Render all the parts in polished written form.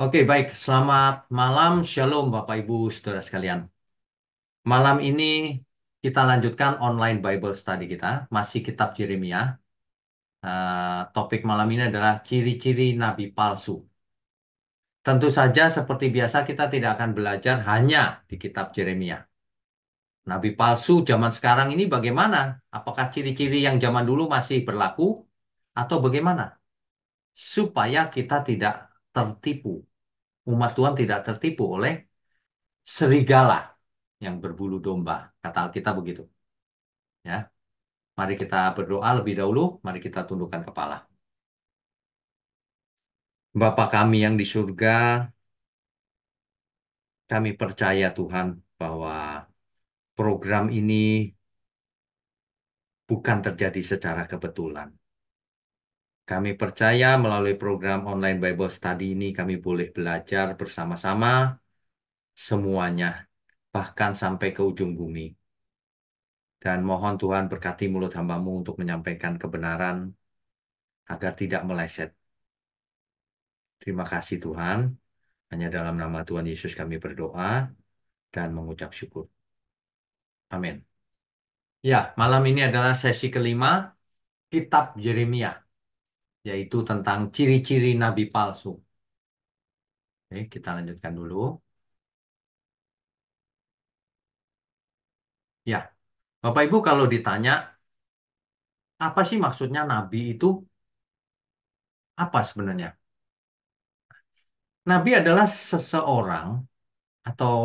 Oke, baik. Selamat malam, Shalom Bapak Ibu, Saudara sekalian. Malam ini kita lanjutkan online Bible study kita, masih kitab Yeremia. Topik malam ini adalah ciri-ciri nabi palsu. Tentu saja seperti biasa kita tidak akan belajar hanya di kitab Yeremia. Nabi palsu zaman sekarang ini bagaimana? Apakah ciri-ciri yang zaman dulu masih berlaku atau bagaimana? Supaya kita tidak tertipu. Umat Tuhan tidak tertipu oleh serigala yang berbulu domba. Kata Alkitab begitu. Ya, mari kita berdoa lebih dahulu. Mari kita tundukkan kepala. Bapa kami yang di surga, kami percaya Tuhan bahwa program ini bukan terjadi secara kebetulan. Kami percaya melalui program online Bible Study ini kami boleh belajar bersama-sama semuanya, bahkan sampai ke ujung bumi. Dan mohon Tuhan berkati mulut hamba-Mu untuk menyampaikan kebenaran agar tidak meleset. Terima kasih Tuhan. Hanya dalam nama Tuhan Yesus kami berdoa dan mengucap syukur. Amin. Ya, malam ini adalah sesi kelima Kitab Yeremia, yaitu tentang ciri-ciri nabi palsu. Oke, kita lanjutkan dulu. Ya, Bapak Ibu kalau ditanya, apa sih maksudnya nabi itu? Apa sebenarnya? Nabi adalah seseorang atau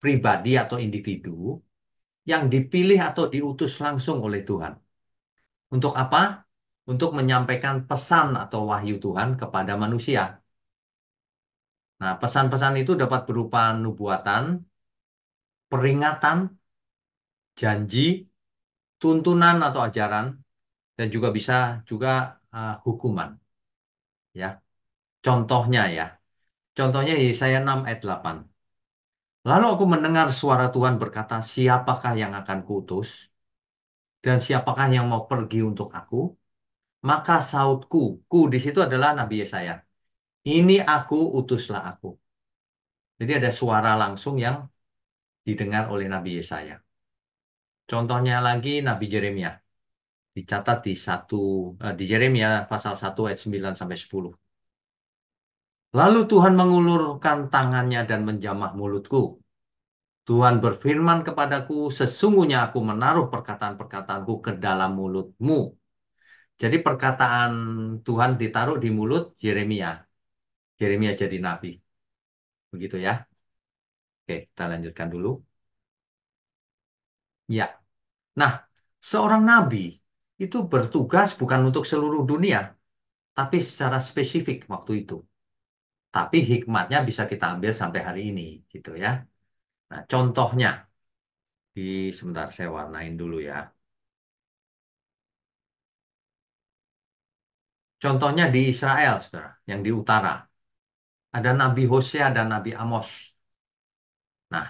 pribadi atau individu yang dipilih atau diutus langsung oleh Tuhan. Untuk apa? Untuk menyampaikan pesan atau wahyu Tuhan kepada manusia. Nah, pesan-pesan itu dapat berupa nubuatan, peringatan, janji, tuntunan atau ajaran, dan juga bisa juga hukuman. Ya, contohnya ya. Contohnya Yesaya 6 ayat 8. Lalu aku mendengar suara Tuhan berkata, siapakah yang akan kuutus? Dan siapakah yang mau pergi untuk aku? Maka sautku, ku di situ adalah Nabi Yesaya. Ini aku, utuslah aku. Jadi ada suara langsung yang didengar oleh Nabi Yesaya. Contohnya lagi Nabi Yeremia. Dicatat di di Yeremia pasal 1 ayat 9 sampai 10. Lalu Tuhan mengulurkan tangannya dan menjamah mulutku. Tuhan berfirman kepadaku, sesungguhnya aku menaruh perkataan-perkataanku ke dalam mulutmu. Jadi perkataan Tuhan ditaruh di mulut Yeremia. Yeremia jadi nabi. Begitu ya. Oke, kita lanjutkan dulu. Ya. Nah, seorang nabi itu bertugas bukan untuk seluruh dunia, tapi secara spesifik waktu itu. Tapi hikmatnya bisa kita ambil sampai hari ini, gitu ya. Nah, contohnya sebentar saya warnain dulu ya. Contohnya di Israel, saudara, yang di utara. Ada Nabi Hosea dan Nabi Amos. Nah,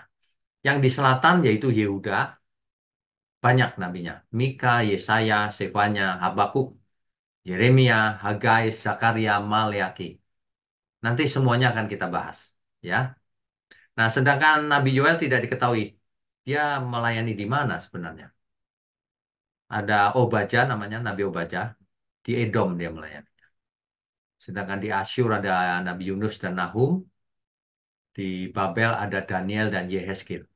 yang di selatan yaitu Yehuda, banyak nabinya. Mika, Yesaya, Sefanya, Habakuk, Yeremia, Hagai, Zakaria, Maleaki. Nanti semuanya akan kita bahas, ya. Nah, sedangkan Nabi Yoel tidak diketahui. Dia melayani di mana sebenarnya? Ada Obaja namanya, Nabi Obaja. Di Edom dia melayani. Sedangkan di Asyur ada Nabi Yunus dan Nahum. Di Babel ada Daniel dan Yehezkiel.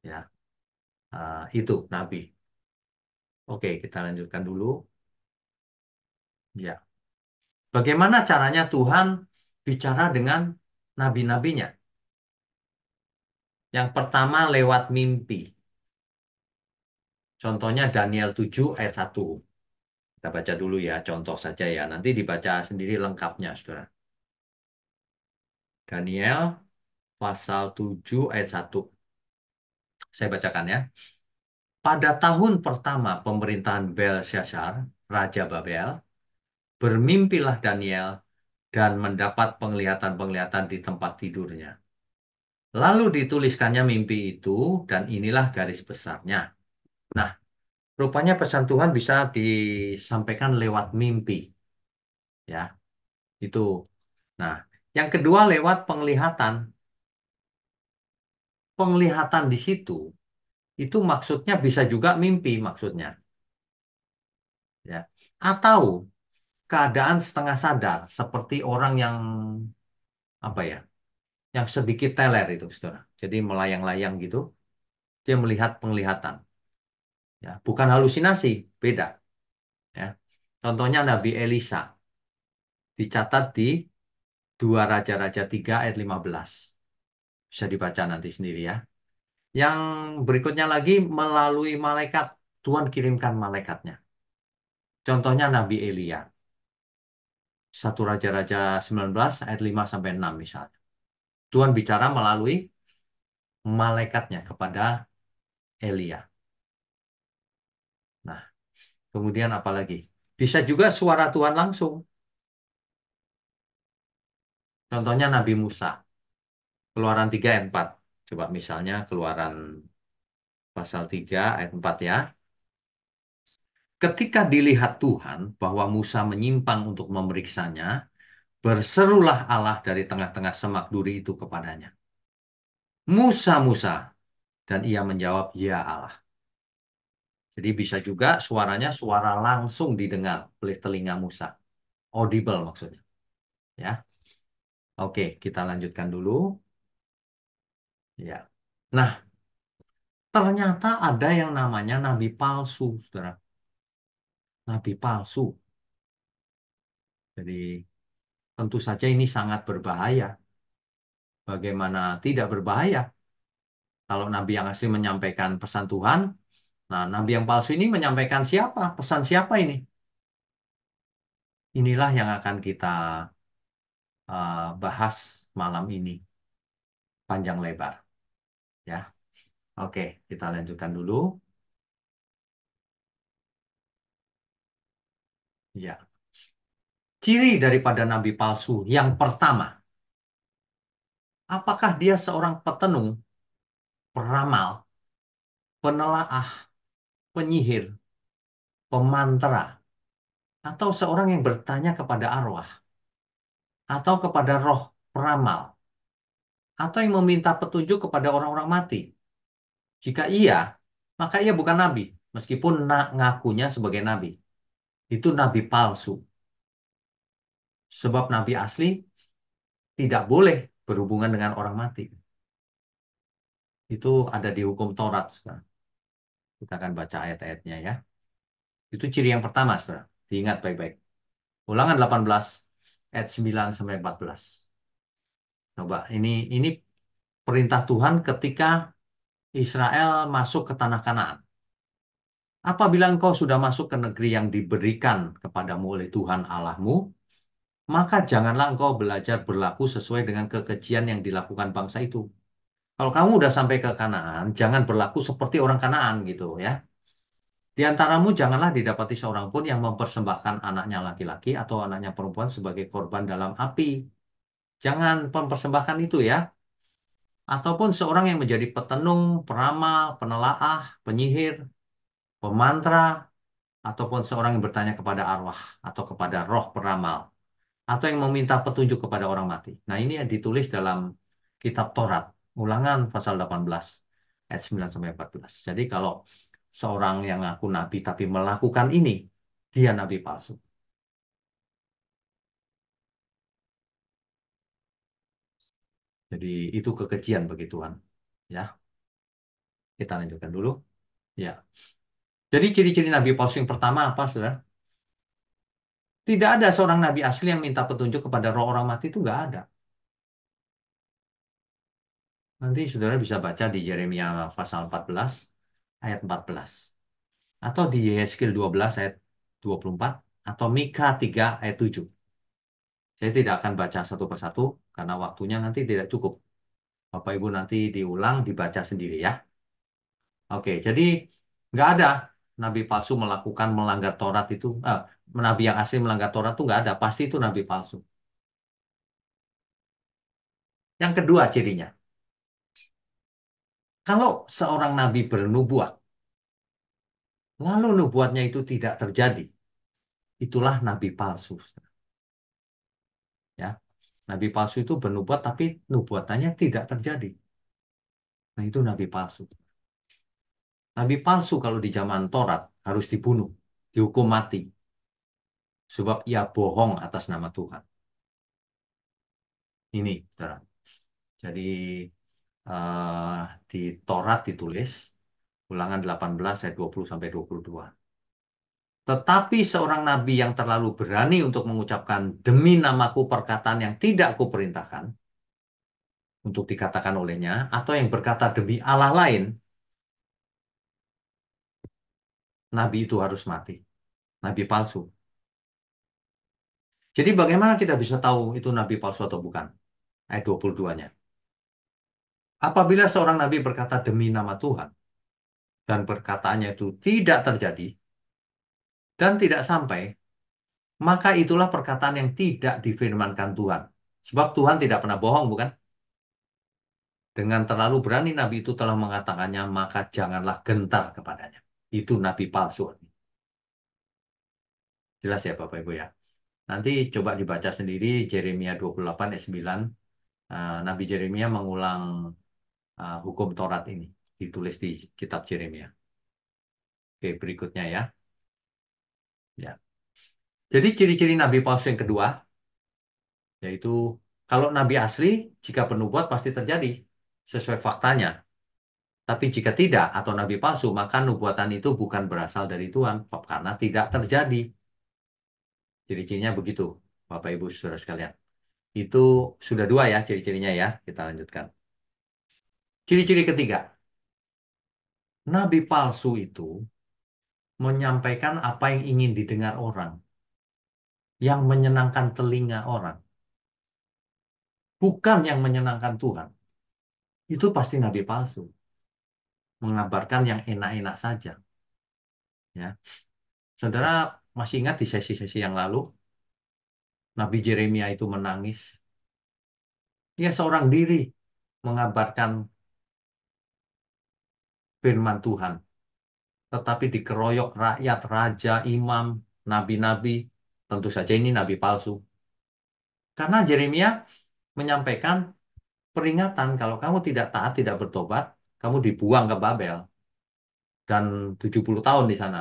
Ya, itu Nabi. Oke, kita lanjutkan dulu. Ya, bagaimana caranya Tuhan bicara dengan nabi-nabinya? Yang pertama lewat mimpi. Contohnya Daniel 7 ayat 1. Kita baca dulu ya, contoh saja ya. Nanti dibaca sendiri lengkapnya, saudara. Daniel pasal 7 ayat 1. Saya bacakan ya. Pada tahun pertama pemerintahan Belshazzar, Raja Babel, bermimpilah Daniel dan mendapat penglihatan-penglihatan di tempat tidurnya. Lalu dituliskannya mimpi itu dan inilah garis besarnya. Nah, rupanya pesan Tuhan bisa disampaikan lewat mimpi. Ya, itu. Nah, yang kedua lewat penglihatan. Penglihatan di situ itu maksudnya bisa juga mimpi maksudnya, ya. Atau keadaan setengah sadar seperti orang yang apa ya, yang sedikit teler itu, saudara. Jadi melayang-layang gitu, dia melihat penglihatan, ya. Bukan halusinasi, beda, ya. Contohnya Nabi Elisa dicatat di 2 Raja-Raja 3 ayat 15. Bisa dibaca nanti sendiri ya. Yang berikutnya lagi melalui malaikat, Tuhan kirimkan malaikatnya. Contohnya Nabi Elia. 1 Raja-Raja 19 ayat 5 sampai 6 misalnya. Tuhan bicara melalui malaikatnya kepada Elia. Nah, kemudian apa lagi? Bisa juga suara Tuhan langsung. Contohnya Nabi Musa. Keluaran 3 ayat 4. Coba misalnya Keluaran pasal 3 ayat 4 ya. Ketika dilihat Tuhan bahwa Musa menyimpang untuk memeriksanya, berserulah Allah dari tengah-tengah semak duri itu kepadanya. Musa, Musa. Dan ia menjawab, ya Allah. Jadi bisa juga suaranya suara langsung didengar oleh telinga Musa. Audible maksudnya. Ya. Oke, kita lanjutkan dulu. Ya. Nah, ternyata ada yang namanya nabi palsu, saudara. Nabi palsu. Jadi tentu saja ini sangat berbahaya. Bagaimana tidak berbahaya? Kalau nabi yang asli menyampaikan pesan Tuhan, nah nabi yang palsu ini menyampaikan siapa? Pesan siapa ini? Inilah yang akan kita bahas malam ini panjang lebar, ya. Oke, kita lanjutkan dulu. Ya, ciri daripada nabi palsu yang pertama, apakah dia seorang petenung, peramal, penelaah, penyihir, pemantra, atau seorang yang bertanya kepada arwah, atau kepada roh peramal, atau yang meminta petunjuk kepada orang-orang mati? Jika iya, maka ia bukan nabi, meskipun ngakunya sebagai nabi. Itu nabi palsu. Sebab nabi asli tidak boleh berhubungan dengan orang mati. Itu ada di hukum Taurat, saudara. Kita akan baca ayat-ayatnya ya. Itu ciri yang pertama, saudara. Diingat baik-baik. Ulangan 18 ayat 9 sampai 14. Coba ini perintah Tuhan ketika Israel masuk ke tanah Kanaan. Apabila engkau sudah masuk ke negeri yang diberikan kepadamu oleh Tuhan Allahmu, maka janganlah engkau belajar berlaku sesuai dengan kekejian yang dilakukan bangsa itu. Kalau kamu udah sampai ke Kanaan, jangan berlaku seperti orang Kanaan gitu ya. Di antaramu janganlah didapati seorang pun yang mempersembahkan anaknya laki-laki atau anaknya perempuan sebagai korban dalam api. Jangan mempersembahkan itu ya. Ataupun seorang yang menjadi petenung, peramal, penelaah, penyihir, pemantra, ataupun seorang yang bertanya kepada arwah atau kepada roh peramal, atau yang meminta petunjuk kepada orang mati. Nah, ini yang ditulis dalam kitab Taurat, Ulangan pasal 18 ayat 9 sampai 14. Jadi kalau seorang yang ngaku nabi tapi melakukan ini, dia nabi palsu. Jadi itu kekejian bagi Tuhan. Ya, kita lanjutkan dulu. Ya. Jadi ciri-ciri nabi palsu yang pertama apa, Saudara? Tidak ada seorang nabi asli yang minta petunjuk kepada roh orang mati, itu nggak ada. Nanti saudara bisa baca di Yeremia pasal 14 ayat 14. Atau di Yehezkiel 12 ayat 24. Atau Mika 3 ayat 7. Saya tidak akan baca satu persatu karena waktunya nanti tidak cukup. Bapak Ibu nanti diulang, dibaca sendiri ya. Oke, jadi nggak ada nabi palsu melakukan melanggar Taurat itu. Nabi yang asli melanggar Taurat itu nggak ada. Pasti itu nabi palsu. Yang kedua cirinya, kalau seorang nabi bernubuat, lalu nubuatnya itu tidak terjadi, itulah nabi palsu. Ya. Nabi palsu itu bernubuat tapi nubuatannya tidak terjadi. Nah, itu nabi palsu. Nabi palsu kalau di zaman Taurat harus dibunuh, dihukum mati. Sebab ia bohong atas nama Tuhan. Ini, saudara. Jadi di Taurat ditulis, Ulangan 18 ayat 20 sampai 22. Tetapi seorang nabi yang terlalu berani untuk mengucapkan demi namaku perkataan yang tidak kuperintahkan untuk dikatakan olehnya, atau yang berkata demi Allah lain, nabi itu harus mati. Nabi palsu. Jadi bagaimana kita bisa tahu itu nabi palsu atau bukan? Ayat 22-nya. Apabila seorang nabi berkata demi nama Tuhan, dan perkataannya itu tidak terjadi, dan tidak sampai, maka itulah perkataan yang tidak difirmankan Tuhan. Sebab Tuhan tidak pernah bohong, bukan? Dengan terlalu berani nabi itu telah mengatakannya, maka janganlah gentar kepadanya. Itu nabi palsu. Jelas ya Bapak Ibu ya. Nanti coba dibaca sendiri Yeremia 28 ayat 9. Nabi Yeremia mengulang hukum Taurat ini. Ditulis di kitab Yeremia. Oke, berikutnya ya. Ya. Jadi ciri-ciri nabi palsu yang kedua, yaitu kalau nabi asli, jika bernubuat pasti terjadi sesuai faktanya. Tapi jika tidak, atau nabi palsu, maka nubuatan itu bukan berasal dari Tuhan, karena tidak terjadi. Ciri-cirinya begitu, Bapak Ibu Saudara sekalian. Itu sudah dua ya ciri-cirinya ya. Kita lanjutkan. Ciri-ciri ketiga, nabi palsu itu menyampaikan apa yang ingin didengar orang, yang menyenangkan telinga orang, bukan yang menyenangkan Tuhan. Itu pasti nabi palsu, mengabarkan yang enak-enak saja. Ya, saudara masih ingat di sesi-sesi yang lalu, Nabi Yeremia itu menangis. Dia seorang diri mengabarkan firman Tuhan, tetapi dikeroyok rakyat, raja, imam, nabi-nabi. Tentu saja ini nabi palsu. Karena Yeremia menyampaikan peringatan kalau kamu tidak taat, tidak bertobat, kamu dibuang ke Babel dan 70 tahun di sana.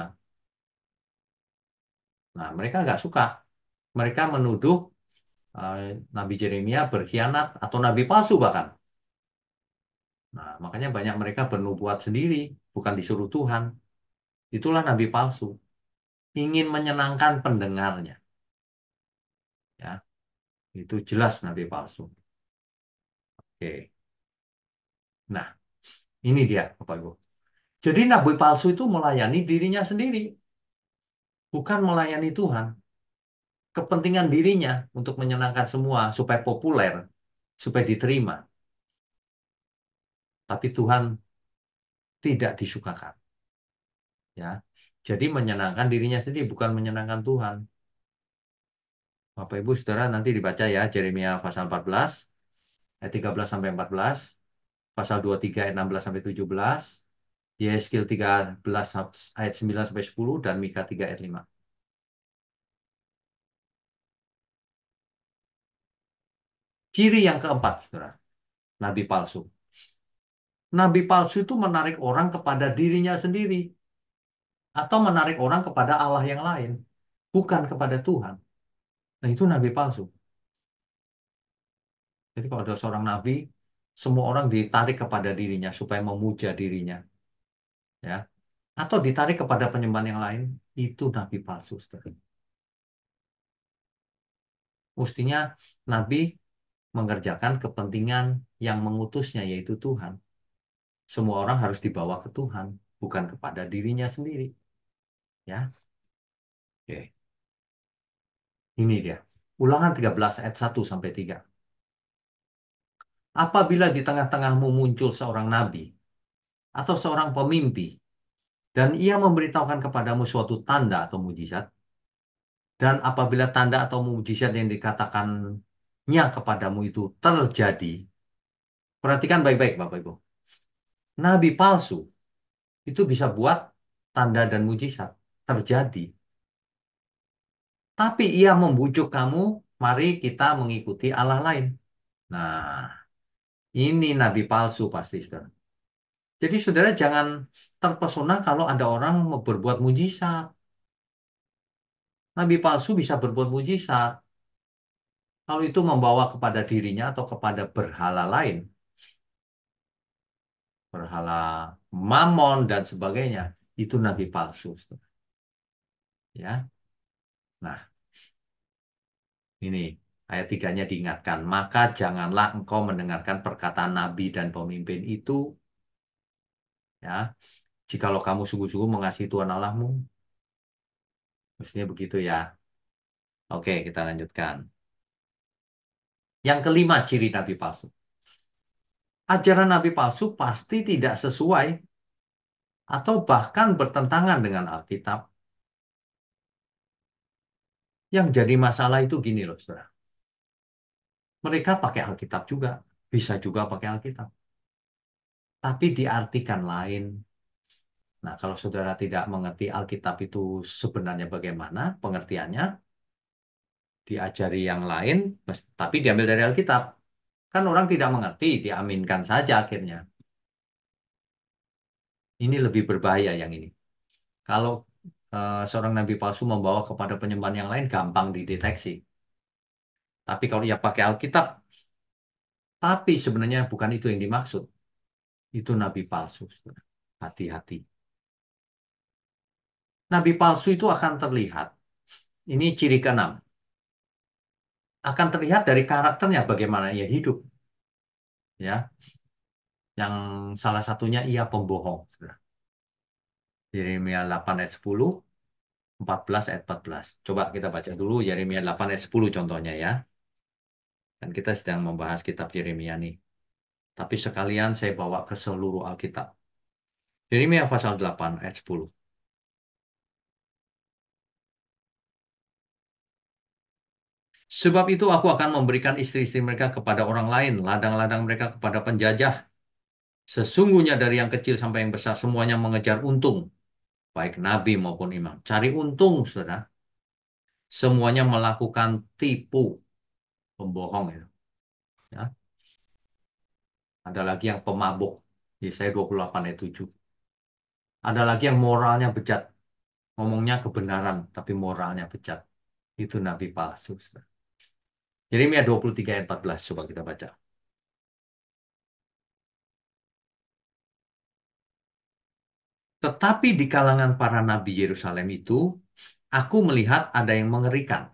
Nah, mereka nggak suka. Mereka menuduh eh, Nabi Yeremia berkhianat atau nabi palsu bahkan. Nah, makanya banyak mereka bernubuat sendiri, bukan disuruh Tuhan. Itulah nabi palsu. Ingin menyenangkan pendengarnya. Ya, itu jelas nabi palsu. Oke. Nah, ini dia, Bapak Ibu. Jadi nabi palsu itu melayani dirinya sendiri, bukan melayani Tuhan. Kepentingan dirinya untuk menyenangkan semua supaya populer, supaya diterima. Tapi Tuhan tidak disukakan, ya. Jadi menyenangkan dirinya sendiri bukan menyenangkan Tuhan. Bapak Ibu Saudara nanti dibaca ya Yeremia pasal 14 ayat 13 sampai 14, pasal 23 ayat 16 sampai 17, Yeskil 13 ayat 9 sampai 10 dan Mika 3 ayat 5. Ciri yang keempat, Saudara, nabi palsu. Nabi palsu itu menarik orang kepada dirinya sendiri atau menarik orang kepada Allah yang lain, bukan kepada Tuhan. Nah, itu nabi palsu. Jadi kalau ada seorang nabi, semua orang ditarik kepada dirinya supaya memuja dirinya, ya. Atau ditarik kepada penyembahan yang lain, itu nabi palsu, saudara. Mestinya nabi mengerjakan kepentingan yang mengutusnya, yaitu Tuhan. Semua orang harus dibawa ke Tuhan, bukan kepada dirinya sendiri. Ya, oke. Ini dia. Ulangan 13 ayat 1 sampai 3. Apabila di tengah-tengahmu muncul seorang nabi atau seorang pemimpi, dan ia memberitahukan kepadamu suatu tanda atau mujizat, dan apabila tanda atau mujizat yang dikatakannya kepadamu itu terjadi, perhatikan baik-baik Bapak Ibu. Nabi palsu itu bisa buat tanda dan mujizat terjadi. Tapi ia membujuk kamu mari kita mengikuti Allah lain. Nah, ini nabi palsu pasti, saudara. Jadi saudara jangan terpesona kalau ada orang mau berbuat mujizat. Nabi palsu bisa berbuat mujizat. Kalau itu membawa kepada dirinya atau kepada berhala lain, berhala Mamon dan sebagainya, itu nabi palsu, saudara. Ya. Nah, ini ayat tiganya diingatkan. Maka janganlah engkau mendengarkan perkataan nabi dan pemimpin itu, ya. Jikalau kamu sungguh-sungguh mengasihi Tuhan Allahmu, mestinya begitu ya. Oke, kita lanjutkan. Yang kelima, ciri nabi palsu. Ajaran nabi palsu pasti tidak sesuai atau bahkan bertentangan dengan Alkitab. Yang jadi masalah itu gini loh, saudara. Mereka pakai Alkitab juga, bisa juga pakai Alkitab, tapi diartikan lain. Nah, kalau saudara tidak mengerti Alkitab itu sebenarnya bagaimana pengertiannya, diajari yang lain, tapi diambil dari Alkitab. Kan orang tidak mengerti, diaminkan saja akhirnya. Ini lebih berbahaya yang ini. Kalau seorang nabi palsu membawa kepada penyembahan yang lain, gampang dideteksi. Tapi kalau ia pakai Alkitab, tapi sebenarnya bukan itu yang dimaksud, itu nabi palsu, saudara. Hati-hati. Nabi palsu itu akan terlihat. Ini ciri keenam. Akan terlihat dari karakternya bagaimana ia hidup. Ya, yang salah satunya ia pembohong, saudara. Yeremia 8 ayat 10, 14 ayat 14. Coba kita baca dulu Yeremia 8 ayat 10 contohnya ya. Dan kita sedang membahas kitab Yeremia nih. Tapi sekalian saya bawa ke seluruh Alkitab. Yeremia pasal 8 ayat 10. Sebab itu aku akan memberikan istri-istri mereka kepada orang lain, ladang-ladang mereka kepada penjajah. Sesungguhnya dari yang kecil sampai yang besar semuanya mengejar untung, baik nabi maupun imam. Cari untung, saudara. Semuanya melakukan tipu, pembohong ya. Ya. Ada lagi yang pemabuk. Yesaya 28 ayat 7. Ada lagi yang moralnya bejat. Ngomongnya kebenaran, tapi moralnya bejat. Itu nabi palsu, saudara. Yeremia 23 ayat 14. Coba kita baca. Tetapi di kalangan para nabi Yerusalem itu, aku melihat ada yang mengerikan.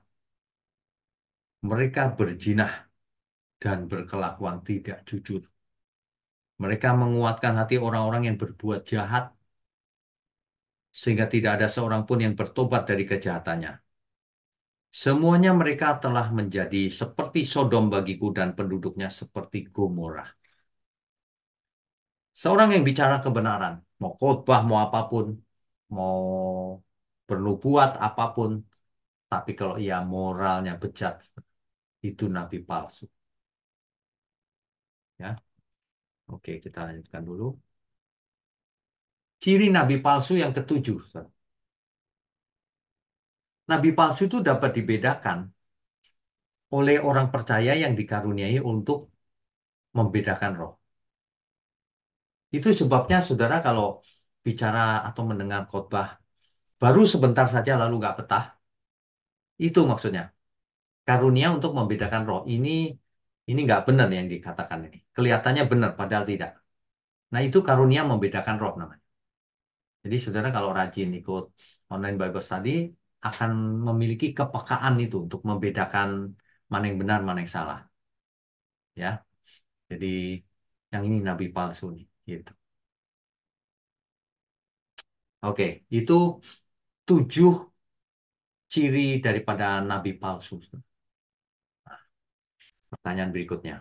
Mereka berzina dan berkelakuan tidak jujur. Mereka menguatkan hati orang-orang yang berbuat jahat, sehingga tidak ada seorang pun yang bertobat dari kejahatannya. Semuanya mereka telah menjadi seperti Sodom bagiku dan penduduknya seperti Gomora. Seorang yang bicara kebenaran, mau khotbah, mau apapun, mau bernubuat apapun, tapi kalau ia moralnya bejat, itu nabi palsu. Ya, oke kita lanjutkan dulu. Ciri nabi palsu yang ketujuh, saudara. Nabi palsu itu dapat dibedakan oleh orang percaya yang dikaruniai untuk membedakan roh. Itu sebabnya saudara kalau bicara atau mendengar khotbah baru sebentar saja lalu nggak betah, itu maksudnya. Karunia untuk membedakan roh. Ini nggak benar yang dikatakan ini. Kelihatannya benar padahal tidak. Nah itu karunia membedakan roh namanya. Jadi saudara kalau rajin ikut online Bible study akan memiliki kepekaan itu untuk membedakan mana yang benar, mana yang salah. Ya, jadi yang ini nabi palsu nih, gitu. Oke, itu 7 ciri daripada nabi palsu. Pertanyaan berikutnya.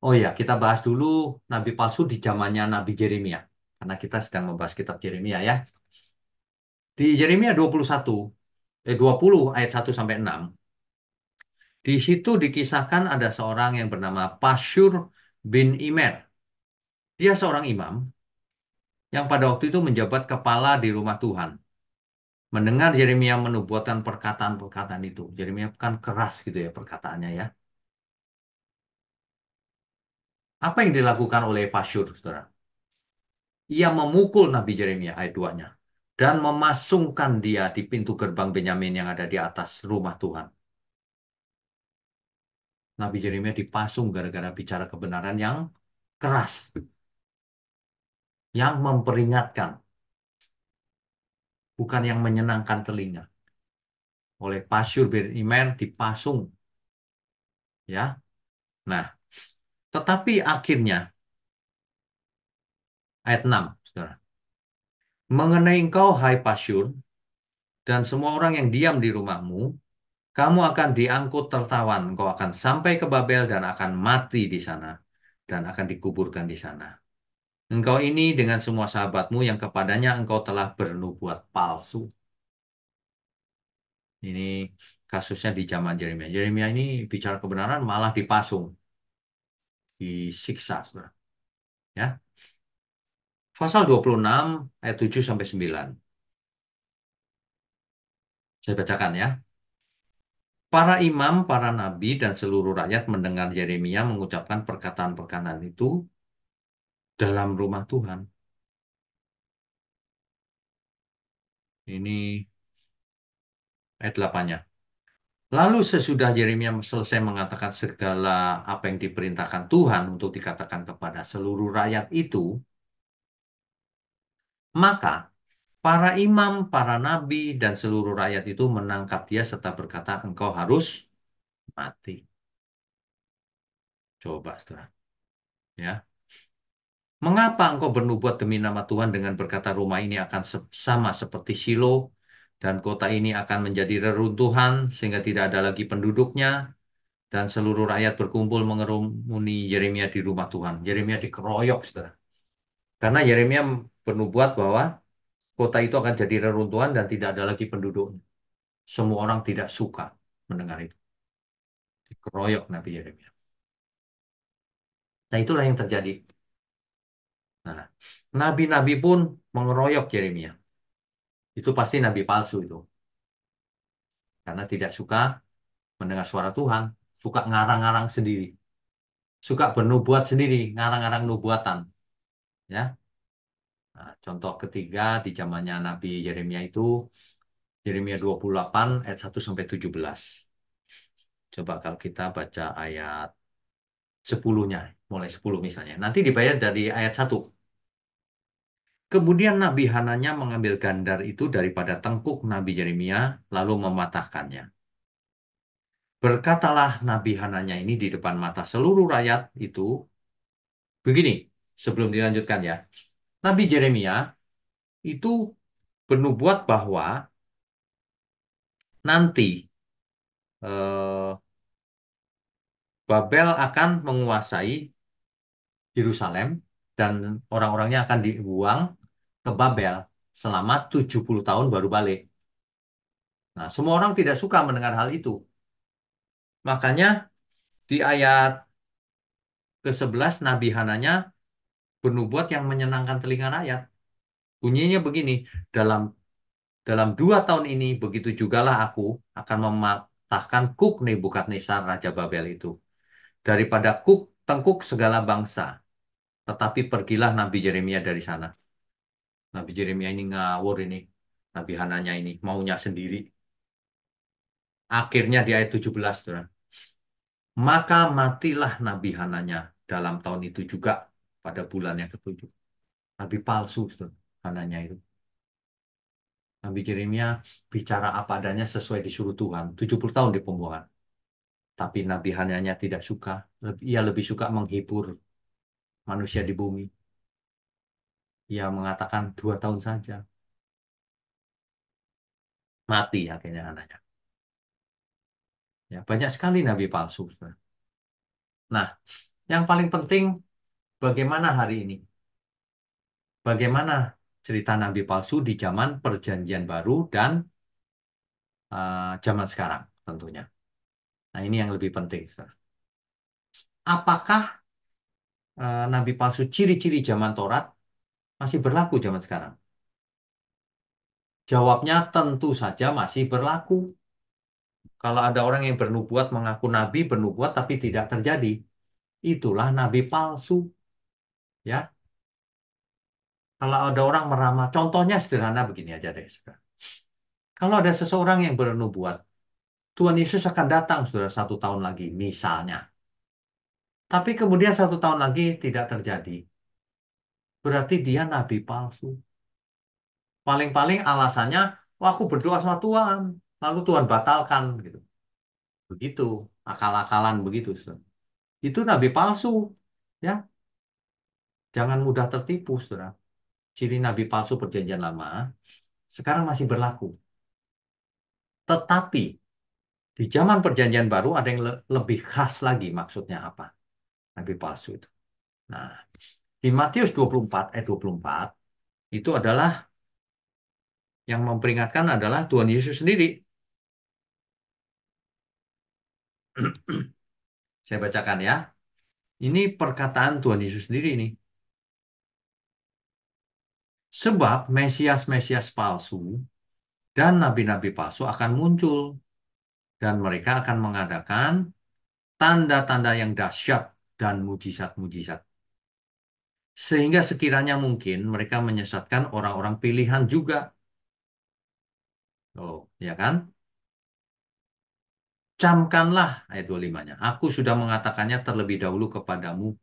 Oh ya, kita bahas dulu nabi palsu di zamannya Nabi Yeremia. Karena kita sedang membahas kitab Yeremia ya. Di Yeremia 20 ayat 1 sampai 6. Di situ dikisahkan ada seorang yang bernama Pasyur bin Imer. Dia seorang imam yang pada waktu itu menjabat kepala di rumah Tuhan. Mendengar Yeremia menubuatkan perkataan-perkataan itu. Yeremia kan keras gitu ya perkataannya ya. Apa yang dilakukan oleh Pasyur, saudara? Ia memukul Nabi Yeremia ayat 2-nya. Dan memasungkan dia di pintu gerbang Benyamin yang ada di atas rumah Tuhan. Nabi Yeremia dipasung gara-gara bicara kebenaran yang keras. Yang memperingatkan. Bukan yang menyenangkan telinga. Oleh Pasyur bin Imer dipasung. Ya. Nah, tetapi akhirnya ayat 6, saudara. Mengenai engkau, hai Pasyur, dan semua orang yang diam di rumahmu, kamu akan diangkut tertawan. Engkau akan sampai ke Babel dan akan mati di sana. Dan akan dikuburkan di sana. Engkau ini dengan semua sahabatmu yang kepadanya engkau telah bernubuat palsu. Ini kasusnya di zaman Yeremia. Yeremia ini bicara kebenaran malah dipasung. Disiksa, saudara. Ya. Pasal 26 ayat 7 sampai 9. Saya bacakan ya. Para imam, para nabi, dan seluruh rakyat mendengar Yeremia mengucapkan perkataan-perkataan itu dalam rumah Tuhan. Ini ayat 8-nya. Lalu sesudah Yeremia selesai mengatakan segala apa yang diperintahkan Tuhan untuk dikatakan kepada seluruh rakyat itu, maka para imam, para nabi, dan seluruh rakyat itu menangkap dia serta berkata, engkau harus mati. Coba, saudara. Ya. Mengapa engkau bernubuat demi nama Tuhan dengan berkata rumah ini akan sama seperti Shilo dan kota ini akan menjadi reruntuhan sehingga tidak ada lagi penduduknya dan seluruh rakyat berkumpul mengerumuni Yeremia di rumah Tuhan. Yeremia dikeroyok, saudara. Karena Yeremia bernubuat bahwa kota itu akan jadi reruntuhan dan tidak ada lagi penduduknya. Semua orang tidak suka mendengar itu. Dikeroyok Nabi Yeremia. Nah, itulah yang terjadi. Nah, nabi-nabi pun mengeroyok Yeremia. Itu pasti nabi palsu itu. Karena tidak suka mendengar suara Tuhan. Suka ngarang-ngarang sendiri. Suka bernubuat sendiri. Ngarang-ngarang nubuatan. Ya. Nah, contoh ketiga di zamannya Nabi Yeremia itu Yeremia 28 ayat 1 sampai 17. Coba kalau kita baca ayat 10-nya, mulai 10 misalnya. Nanti dibayar dari ayat 1. Kemudian Nabi Hananya mengambil gandar itu daripada tengkuk Nabi Yeremia lalu mematahkannya. Berkatalah Nabi Hananya ini di depan mata seluruh rakyat itu begini, sebelum dilanjutkan ya. Nabi Yeremia itu bernubuat bahwa nanti eh, Babel akan menguasai Yerusalem dan orang-orangnya akan dibuang ke Babel selama 70 tahun baru balik. Nah, semua orang tidak suka mendengar hal itu. Makanya di ayat ke-11 Nabi Hananya bernubuat yang menyenangkan telinga rakyat. Bunyinya begini, dalam dalam 2 tahun ini begitu jugalah aku akan mematahkan kuk Nebukadnezar Raja Babel itu. Daripada kuk tengkuk segala bangsa. Tetapi pergilah Nabi Yeremia dari sana. Nabi Yeremia ini ngawur ini. Nabi Hananya ini maunya sendiri. Akhirnya di ayat 17, saudara. Maka matilah Nabi Hananya dalam tahun itu juga pada bulan yang ketujuh. Nabi palsu, saudara, Hananya itu. Nabi Yeremia bicara apa adanya sesuai disuruh Tuhan. 70 tahun di pembuangan. Tapi Nabi Hananya tidak suka. Ia lebih suka menghibur manusia di bumi. Ia mengatakan 2 tahun saja. Mati akhirnya Hananya. Ya, banyak sekali Nabi palsu, saudara. Nah, yang paling penting bagaimana hari ini? Bagaimana cerita nabi palsu di zaman Perjanjian Baru dan zaman sekarang tentunya. Nah, ini yang lebih penting, saudara. Apakah nabi palsu ciri-ciri zaman Taurat masih berlaku zaman sekarang? Jawabnya tentu saja masih berlaku. Kalau ada orang yang bernubuat mengaku nabi, bernubuat tapi tidak terjadi, itulah nabi palsu, ya. Kalau ada orang meramal, contohnya sederhana begini aja deh, saudara. Kalau ada seseorang yang bernubuat, Tuhan Yesus akan datang, saudara, 1 tahun lagi, misalnya. Tapi kemudian 1 tahun lagi tidak terjadi. Berarti dia nabi palsu. Paling-paling alasannya, wah aku berdoa sama Tuhan, lalu Tuhan batalkan, gitu. Begitu, akal-akalan begitu, saudara. Itu nabi palsu, ya. Jangan mudah tertipu, saudara. Ciri nabi palsu perjanjian lama sekarang masih berlaku. Tetapi di zaman perjanjian baru ada yang lebih khas lagi, maksudnya apa? Nabi palsu itu. Nah, di Matius 24 ayat 24 itu adalah yang memperingatkan adalah Tuhan Yesus sendiri. Saya bacakan ya. Ini perkataan Tuhan Yesus sendiri ini. Sebab Mesias-Mesias palsu dan nabi-nabi palsu akan muncul dan mereka akan mengadakan tanda-tanda yang dahsyat dan mujizat-mujizat. Sehingga sekiranya mungkin mereka menyesatkan orang-orang pilihan juga. Oh, ya kan? Camkanlah ayat 25-nya. Aku sudah mengatakannya terlebih dahulu kepadamu.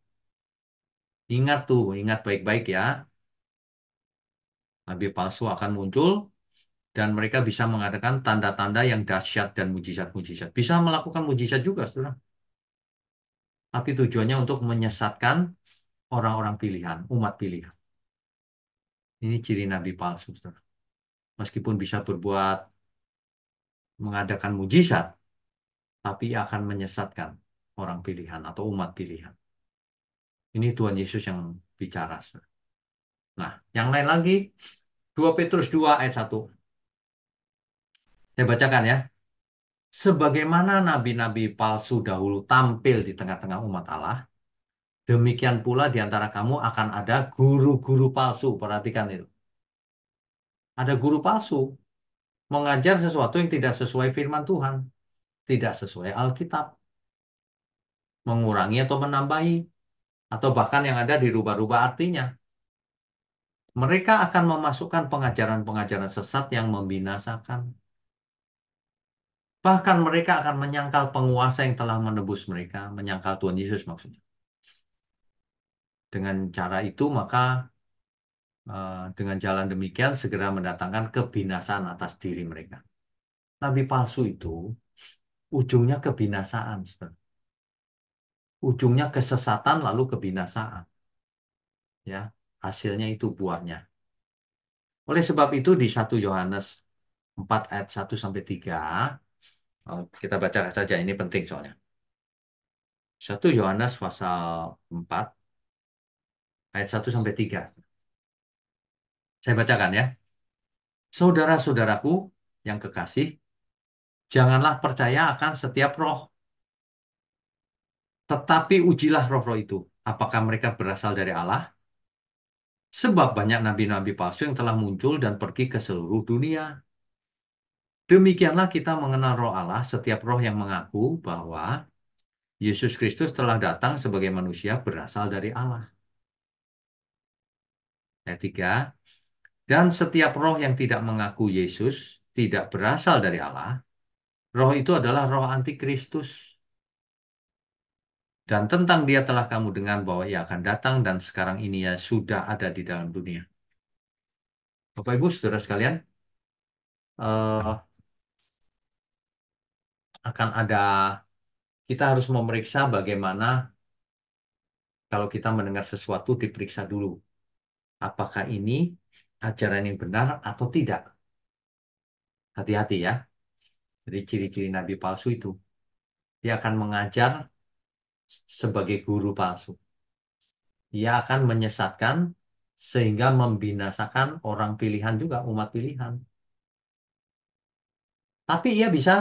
Ingat tuh, ingat baik-baik ya. Nabi palsu akan muncul dan mereka bisa mengadakan tanda-tanda yang dahsyat dan mujizat-mujizat. Bisa melakukan mujizat juga, saudara. Tapi tujuannya untuk menyesatkan orang-orang pilihan, umat pilihan. Ini ciri nabi palsu, saudara. Meskipun bisa berbuat mengadakan mujizat, tapi akan menyesatkan orang pilihan atau umat pilihan. Ini Tuhan Yesus yang bicara, saudara. Nah, yang lain lagi, 2 Petrus 2 ayat 1. Saya bacakan ya. Sebagaimana nabi-nabi palsu dahulu tampil di tengah-tengah umat Allah, demikian pula di antara kamu akan ada guru-guru palsu. Perhatikan itu. Ada guru palsu mengajar sesuatu yang tidak sesuai firman Tuhan, tidak sesuai Alkitab, mengurangi atau menambahi, atau bahkan yang ada dirubah-rubah artinya. Mereka akan memasukkan pengajaran-pengajaran sesat yang membinasakan. Bahkan mereka akan menyangkal penguasa yang telah menebus mereka, menyangkal Tuhan Yesus maksudnya. Dengan cara itu maka dengan jalan demikian segera mendatangkan kebinasaan atas diri mereka. Nabi palsu itu ujungnya kebinasaan, saudara. Ujungnya kesesatan lalu kebinasaan. Ya, hasilnya itu buahnya. Oleh sebab itu di 1 Yohanes 4 ayat 1-3, kita baca saja, ini penting soalnya. 1 Yohanes pasal 4 ayat 1-3. Saya bacakan ya. Saudara-saudaraku yang kekasih, janganlah percaya akan setiap roh, tetapi ujilah roh-roh itu. Apakah mereka berasal dari Allah? Sebab banyak nabi-nabi palsu yang telah muncul dan pergi ke seluruh dunia. Demikianlah kita mengenal roh Allah, setiap roh yang mengaku bahwa Yesus Kristus telah datang sebagai manusia berasal dari Allah. Ayat 3. Dan setiap roh yang tidak mengaku Yesus tidak berasal dari Allah, roh itu adalah roh antikristus. Dan tentang dia telah kamu dengar bahwa ia akan datang dan sekarang ini ya sudah ada di dalam dunia. Bapak Ibu, saudara sekalian, eh, akan ada, kita harus memeriksa bagaimana kalau kita mendengar sesuatu diperiksa dulu. Apakah ini ajaran yang benar atau tidak? Hati-hati ya. Jadi ciri-ciri nabi palsu itu. Dia akan mengajar sebagai guru palsu. Ia akan menyesatkan sehingga membinasakan orang pilihan juga, umat pilihan. Tapi ia bisa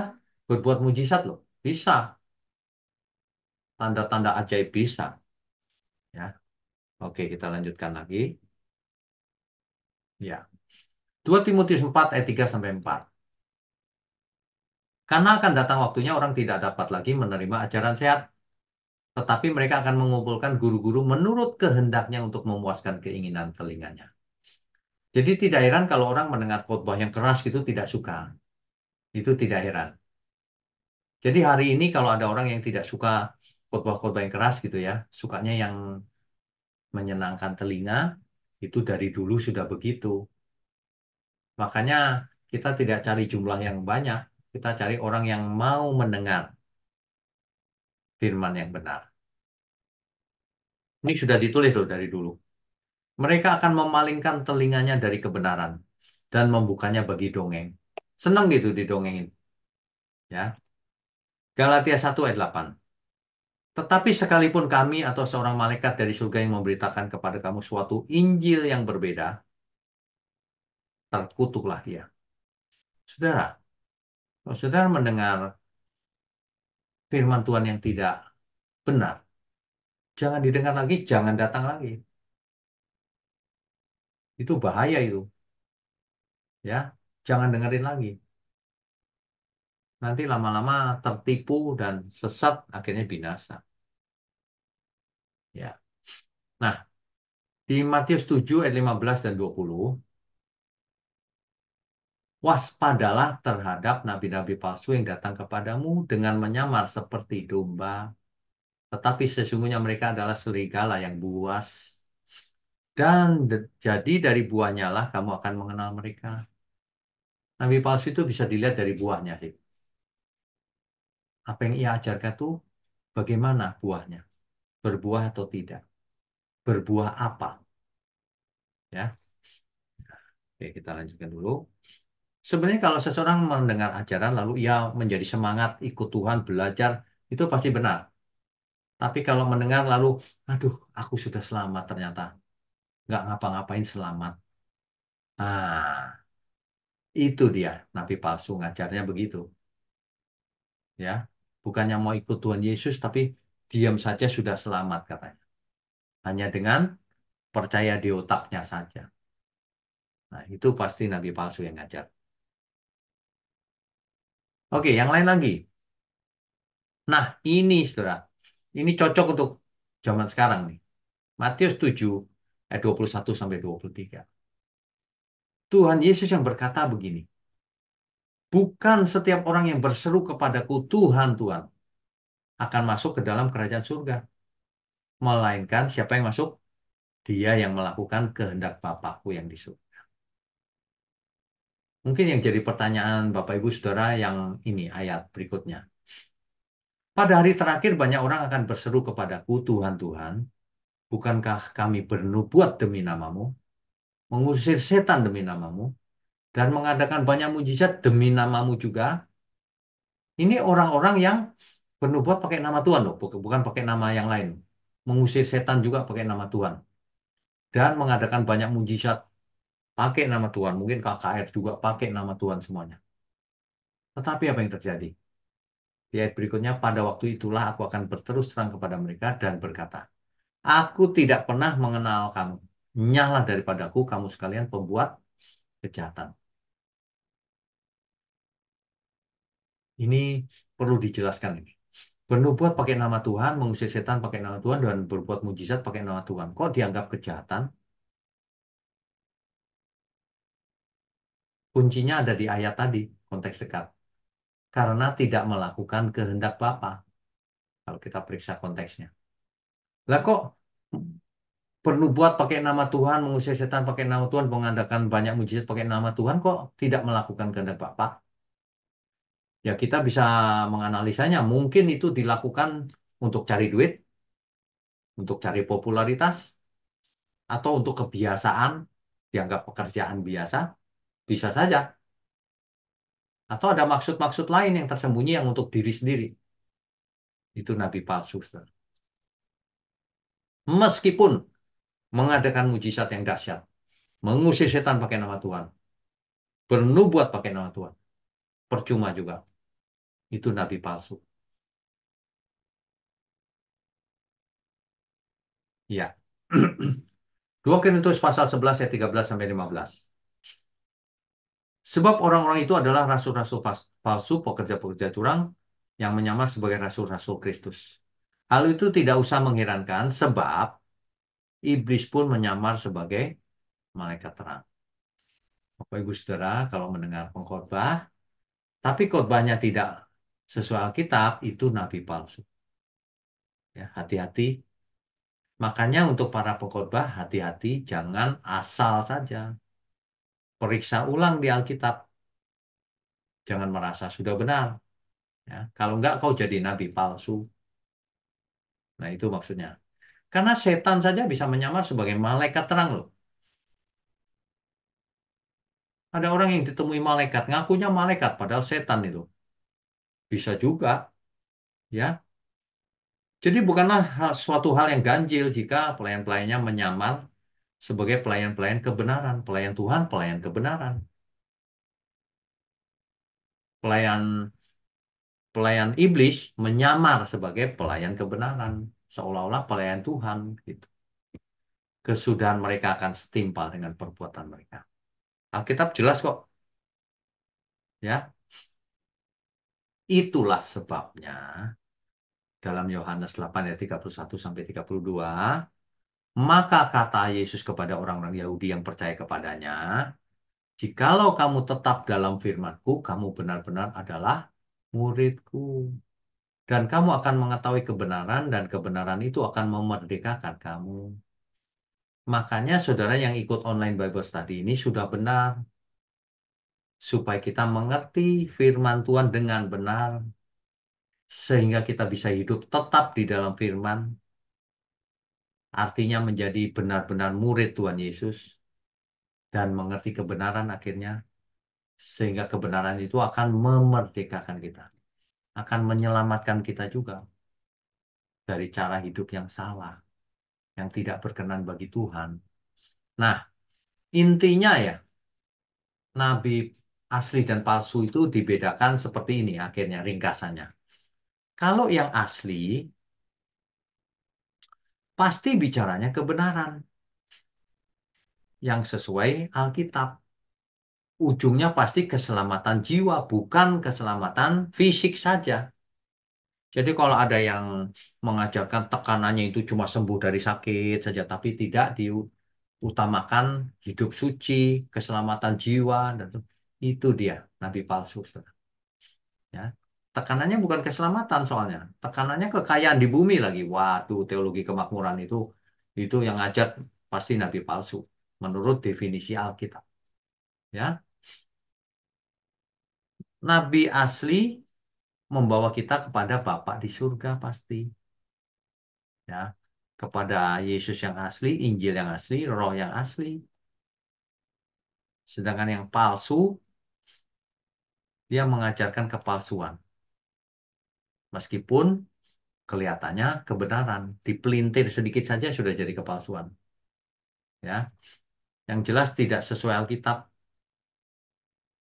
berbuat mujizat loh. Bisa. Tanda-tanda ajaib bisa. Ya. Oke, kita lanjutkan lagi. Ya. 2 Timotius 4 ayat 3 sampai 4. Karena akan datang waktunya orang tidak dapat lagi menerima ajaran sehat, tetapi mereka akan mengumpulkan guru-guru menurut kehendaknya untuk memuaskan keinginan telinganya. Jadi tidak heran kalau orang mendengar khotbah yang keras gitu tidak suka. Itu tidak heran. Jadi hari ini kalau ada orang yang tidak suka khotbah-khotbah yang keras gitu ya, sukanya yang menyenangkan telinga, itu dari dulu sudah begitu. Makanya kita tidak cari jumlah yang banyak, kita cari orang yang mau mendengar firman yang benar. Ini sudah ditulis loh dari dulu. Mereka akan memalingkan telinganya dari kebenaran dan membukanya bagi dongeng. Senang gitu didongengin, ya. Galatia 1 ayat 8. Tetapi sekalipun kami atau seorang malaikat dari surga yang memberitakan kepada kamu suatu Injil yang berbeda, terkutuklah dia. Saudara, kalau saudara mendengar firman Tuhan yang tidak benar, jangan didengar lagi, jangan datang lagi. Itu bahaya itu, ya. Jangan dengerin lagi. Nanti lama-lama tertipu dan sesat, akhirnya binasa. Ya. Nah, di Matius 7 ayat 15 dan 20, waspadalah terhadap nabi-nabi palsu yang datang kepadamu dengan menyamar seperti domba, tetapi sesungguhnya mereka adalah serigala yang buas. Dan jadi dari buahnya lah kamu akan mengenal mereka. Nabi palsu itu bisa dilihat dari buahnya sih. Apa yang ia ajarkan itu bagaimana buahnya? Berbuah atau tidak? Berbuah apa? Ya. Oke, kita lanjutkan dulu. Sebenarnya kalau seseorang mendengar ajaran lalu ia menjadi semangat ikut Tuhan belajar, itu pasti benar. Tapi kalau mendengar lalu, aduh, aku sudah selamat ternyata. Nggak ngapa-ngapain selamat. Nah, itu dia. Nabi palsu ngajarnya begitu. Ya, bukannya mau ikut Tuhan Yesus, tapi diam saja sudah selamat katanya. Hanya dengan percaya di otaknya saja. Nah, itu pasti Nabi palsu yang ngajar. Oke, yang lain lagi. Nah, ini, saudara. Ini cocok untuk zaman sekarang nih. Matius 7 ayat 21 sampai 23. Tuhan Yesus yang berkata begini, bukan setiap orang yang berseru kepadaku Tuhan, Tuhan akan masuk ke dalam kerajaan surga. Melainkan siapa yang masuk? Dia yang melakukan kehendak Bapakku yang di surga. Mungkin yang jadi pertanyaan Bapak Ibu Saudara yang ini ayat berikutnya. Pada hari terakhir banyak orang akan berseru kepadaku Tuhan, Tuhan, bukankah kami bernubuat demi namamu, mengusir setan demi namamu, dan mengadakan banyak mujizat demi namamu juga? Ini orang-orang yang bernubuat pakai nama Tuhan loh, bukan pakai nama yang lain. Mengusir setan juga pakai nama Tuhan. Dan mengadakan banyak mujizat pakai nama Tuhan. Mungkin KKR juga pakai nama Tuhan semuanya. Tetapi apa yang terjadi? Di ayat berikutnya, pada waktu itulah aku akan berterus terang kepada mereka dan berkata, aku tidak pernah mengenal kamu. Nyahlah daripadaku kamu sekalian pembuat kejahatan. Ini perlu dijelaskan ini. Bernubuat pakai nama Tuhan, mengusir setan pakai nama Tuhan, dan berbuat mujizat pakai nama Tuhan. Kok dianggap kejahatan? Kuncinya ada di ayat tadi, konteks dekat. Karena tidak melakukan kehendak Bapa. Kalau kita periksa konteksnya. Lah kok bernubuat pakai nama Tuhan, mengusir setan pakai nama Tuhan, mengadakan banyak mujizat pakai nama Tuhan, kok tidak melakukan kehendak Bapa? Ya kita bisa menganalisanya. Mungkin itu dilakukan untuk cari duit, untuk cari popularitas, atau untuk kebiasaan, dianggap pekerjaan biasa, bisa saja. Atau ada maksud-maksud lain yang tersembunyi yang untuk diri sendiri. Itu nabi palsu, saudara. Meskipun mengadakan mujizat yang dahsyat, mengusir setan pakai nama Tuhan, bernubuat pakai nama Tuhan, percuma juga. Itu nabi palsu. Ya. 2 Korintus pasal 11 ayat 13 sampai 15. Sebab orang-orang itu adalah rasul-rasul palsu, pekerja-pekerja curang yang menyamar sebagai rasul-rasul Kristus. Hal itu tidak usah mengherankan sebab iblis pun menyamar sebagai malaikat terang. Bapak Ibu Saudara, kalau mendengar pengkhotbah, tapi khotbahnya tidak sesuai Alkitab, itu nabi palsu. Ya, hati-hati. Makanya untuk para pengkhotbah, hati-hati, jangan asal saja. Periksa ulang di Alkitab. Jangan merasa sudah benar. Ya. Kalau enggak, kau jadi nabi palsu. Nah, itu maksudnya. Karena setan saja bisa menyamar sebagai malaikat terang loh. Ada orang yang ditemui malaikat, ngakunya malaikat, padahal setan itu. Bisa juga, ya. Jadi bukanlah suatu hal yang ganjil jika pelayan-pelayannya menyamar sebagai pelayan-pelayan kebenaran, pelayan Tuhan, pelayan kebenaran. Pelayan pelayan iblis menyamar sebagai pelayan kebenaran, seolah-olah pelayan Tuhan gitu. Kesudahan mereka akan setimpal dengan perbuatan mereka. Alkitab jelas kok, ya. Itulah sebabnya dalam Yohanes 8 ayat 31 sampai 32, maka kata Yesus kepada orang-orang Yahudi yang percaya kepadanya, "Jikalau kamu tetap dalam firman-Ku, kamu benar-benar adalah murid-Ku. Dan kamu akan mengetahui kebenaran, dan kebenaran itu akan memerdekakan kamu." Makanya saudara yang ikut online Bible Study ini sudah benar. Supaya kita mengerti firman Tuhan dengan benar. Sehingga kita bisa hidup tetap di dalam firman. Artinya menjadi benar-benar murid Tuhan Yesus. Dan mengerti kebenaran akhirnya. Sehingga kebenaran itu akan memerdekakan kita. Akan menyelamatkan kita juga. Dari cara hidup yang salah. Yang tidak berkenan bagi Tuhan. Nah, intinya ya. Nabi asli dan palsu itu dibedakan seperti ini akhirnya ringkasannya. Kalau yang asli pasti bicaranya kebenaran yang sesuai Alkitab. Ujungnya pasti keselamatan jiwa, bukan keselamatan fisik saja. Jadi kalau ada yang mengajarkan tekanannya itu cuma sembuh dari sakit saja, tapi tidak diutamakan hidup suci, keselamatan jiwa, dan itu dia nabi palsu, saudara. Ya. Tekanannya bukan keselamatan soalnya. Tekanannya kekayaan di bumi lagi. Waduh, teologi kemakmuran itu yang ngajar pasti nabi palsu menurut definisi Alkitab. Ya, nabi asli membawa kita kepada Bapa di surga pasti. Ya, kepada Yesus yang asli, Injil yang asli, Roh yang asli. Sedangkan yang palsu, dia mengajarkan kepalsuan. Meskipun kelihatannya kebenaran, dipelintir sedikit saja sudah jadi kepalsuan. Ya, yang jelas tidak sesuai Alkitab,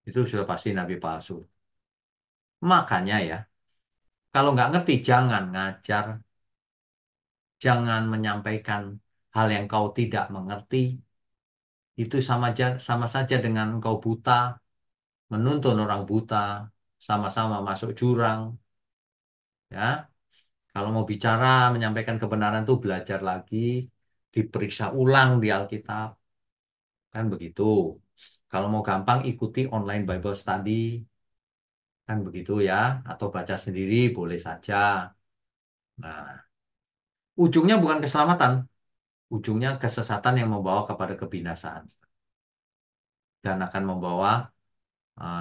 itu sudah pasti nabi palsu. Makanya ya, kalau nggak ngerti jangan ngajar, jangan menyampaikan hal yang kau tidak mengerti. Itu sama saja dengan engkau buta, menuntun orang buta, sama-sama masuk jurang. Ya, kalau mau bicara, menyampaikan kebenaran tuh belajar lagi, diperiksa ulang di Alkitab, kan begitu. Kalau mau gampang ikuti online Bible Study, kan begitu ya, atau baca sendiri boleh saja. Nah, ujungnya bukan keselamatan, ujungnya kesesatan yang membawa kepada kebinasaan dan akan membawa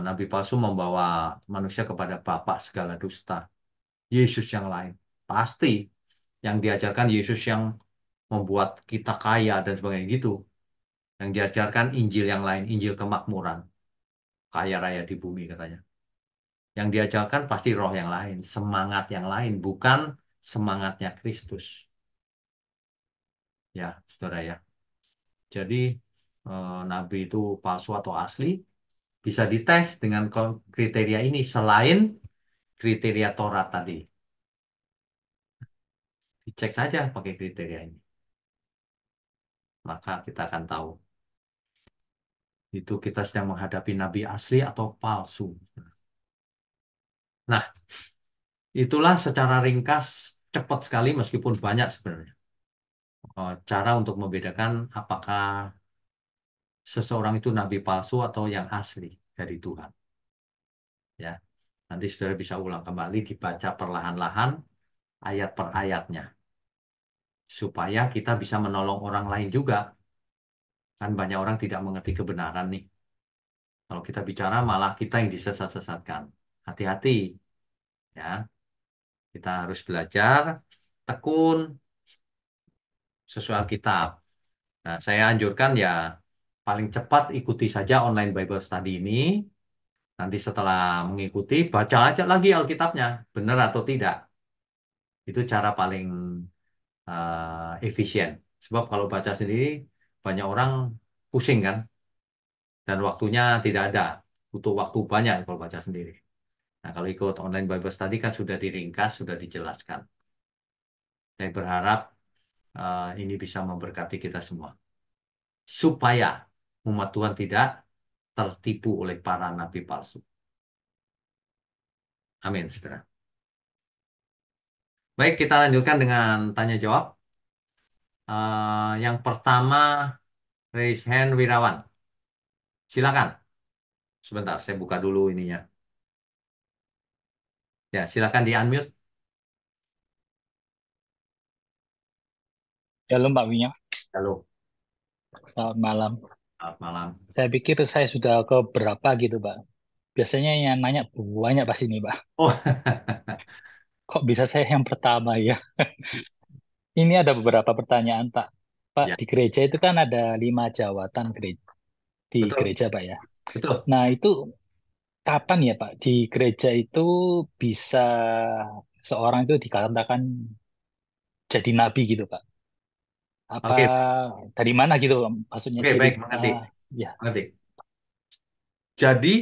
nabi palsu membawa manusia kepada bapak segala dusta, Yesus yang lain. Pasti yang diajarkan Yesus yang membuat kita kaya dan sebagainya gitu. Yang diajarkan Injil yang lain, Injil kemakmuran, kaya raya di bumi katanya. Yang diajarkan pasti roh yang lain, semangat yang lain, bukan semangatnya Kristus. Ya, saudara ya. Jadi nabi itu palsu atau asli bisa dites dengan kriteria ini selain kriteria Taurat tadi. Dicek saja pakai kriteria ini. Maka kita akan tahu. Itu kita sedang menghadapi nabi asli atau palsu. Nah, itulah secara ringkas, cepat sekali meskipun banyak sebenarnya. Cara untuk membedakan apakah seseorang itu nabi palsu atau yang asli dari Tuhan. Ya, nanti saudara bisa ulang kembali dibaca perlahan-lahan ayat per ayatnya supaya kita bisa menolong orang lain juga. Kan banyak orang tidak mengerti kebenaran nih. Kalau kita bicara malah kita yang disesat-sesatkan. Hati-hati ya. Kita harus belajar tekun sesuai Alkitab. Nah, saya anjurkan ya paling cepat ikuti saja online Bible Study ini. Nanti setelah mengikuti, baca aja lagi Alkitabnya, benar atau tidak. Itu cara paling efisien. Sebab kalau baca sendiri, banyak orang pusing kan, dan waktunya tidak ada. Butuh waktu banyak kalau baca sendiri. Nah, kalau ikut online Bible Study kan sudah diringkas, sudah dijelaskan. Saya berharap ini bisa memberkati kita semua. Supaya umat Tuhan tidak tertipu oleh para nabi palsu. Amin, saudara. Baik, kita lanjutkan dengan tanya jawab. Yang pertama, raise hand Wirawan. Silakan. Sebentar, saya buka dulu ininya. Ya, silakan di unmute. Halo Mbak Winya, Halo, selamat malam. selamat malam. Saya pikir saya sudah ke berapa gitu, Pak. Biasanya yang nanya banyak pas ini, Pak. Oh, Kok bisa saya yang pertama ya? Ini ada beberapa pertanyaan, Pak. Pak, ya, di gereja itu kan ada 5 jawatan di betul, gereja, Pak ya. betul. Nah, itu kapan ya, Pak? Di gereja itu bisa seorang itu dikatakan jadi nabi gitu, Pak. Apa Oke, dari mana gitu, maksudnya oke, ciri, baik, mengerti, ya. mengerti. Jadi,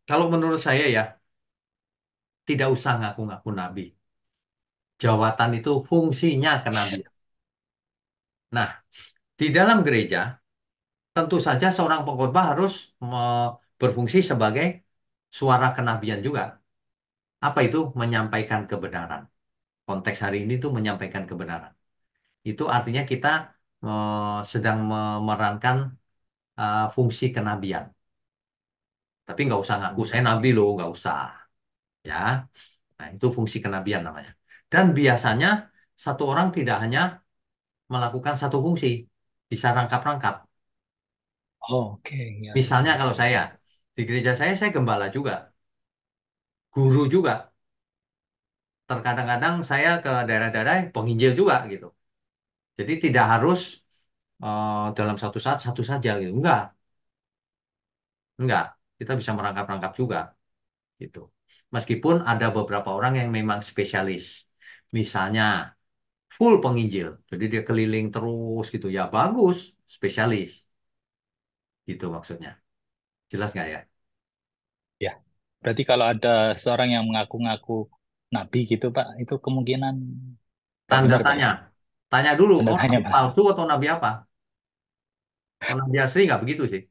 kalau menurut saya ya, tidak usah ngaku-ngaku nabi. Jawatan itu fungsinya kenabian. Nah, di dalam gereja, tentu saja seorang pengkhotbah harus berfungsi sebagai suara kenabian juga. Apa itu? Menyampaikan kebenaran. Konteks hari ini tuh menyampaikan kebenaran. Itu artinya kita sedang memerankan fungsi kenabian. Tapi nggak usah ngaku saya nabi loh, nggak usah. Ya, nah itu fungsi kenabian namanya. Dan biasanya satu orang tidak hanya melakukan satu fungsi, bisa rangkap-rangkap. Oke, ya, ya, Misalnya ya. kalau di gereja saya gembala juga, guru juga. Terkadang-kadang saya ke daerah-daerah penginjil juga gitu. Jadi tidak harus dalam satu saat satu saja gitu. Enggak. Kita bisa merangkap-rangkap juga gitu. Meskipun ada beberapa orang yang memang spesialis. Misalnya full penginjil. Jadi dia keliling terus gitu. Ya bagus, spesialis. Gitu maksudnya. Jelas nggak ya? Ya, berarti kalau ada seorang yang mengaku-ngaku nabi gitu, Pak, itu kemungkinan nggak Tanda benar, Pak ya? tanya. Tanya dulu, Tanda kau tanya, nabi Pak. palsu atau nabi apa? Kalau nabi asli nggak begitu sih.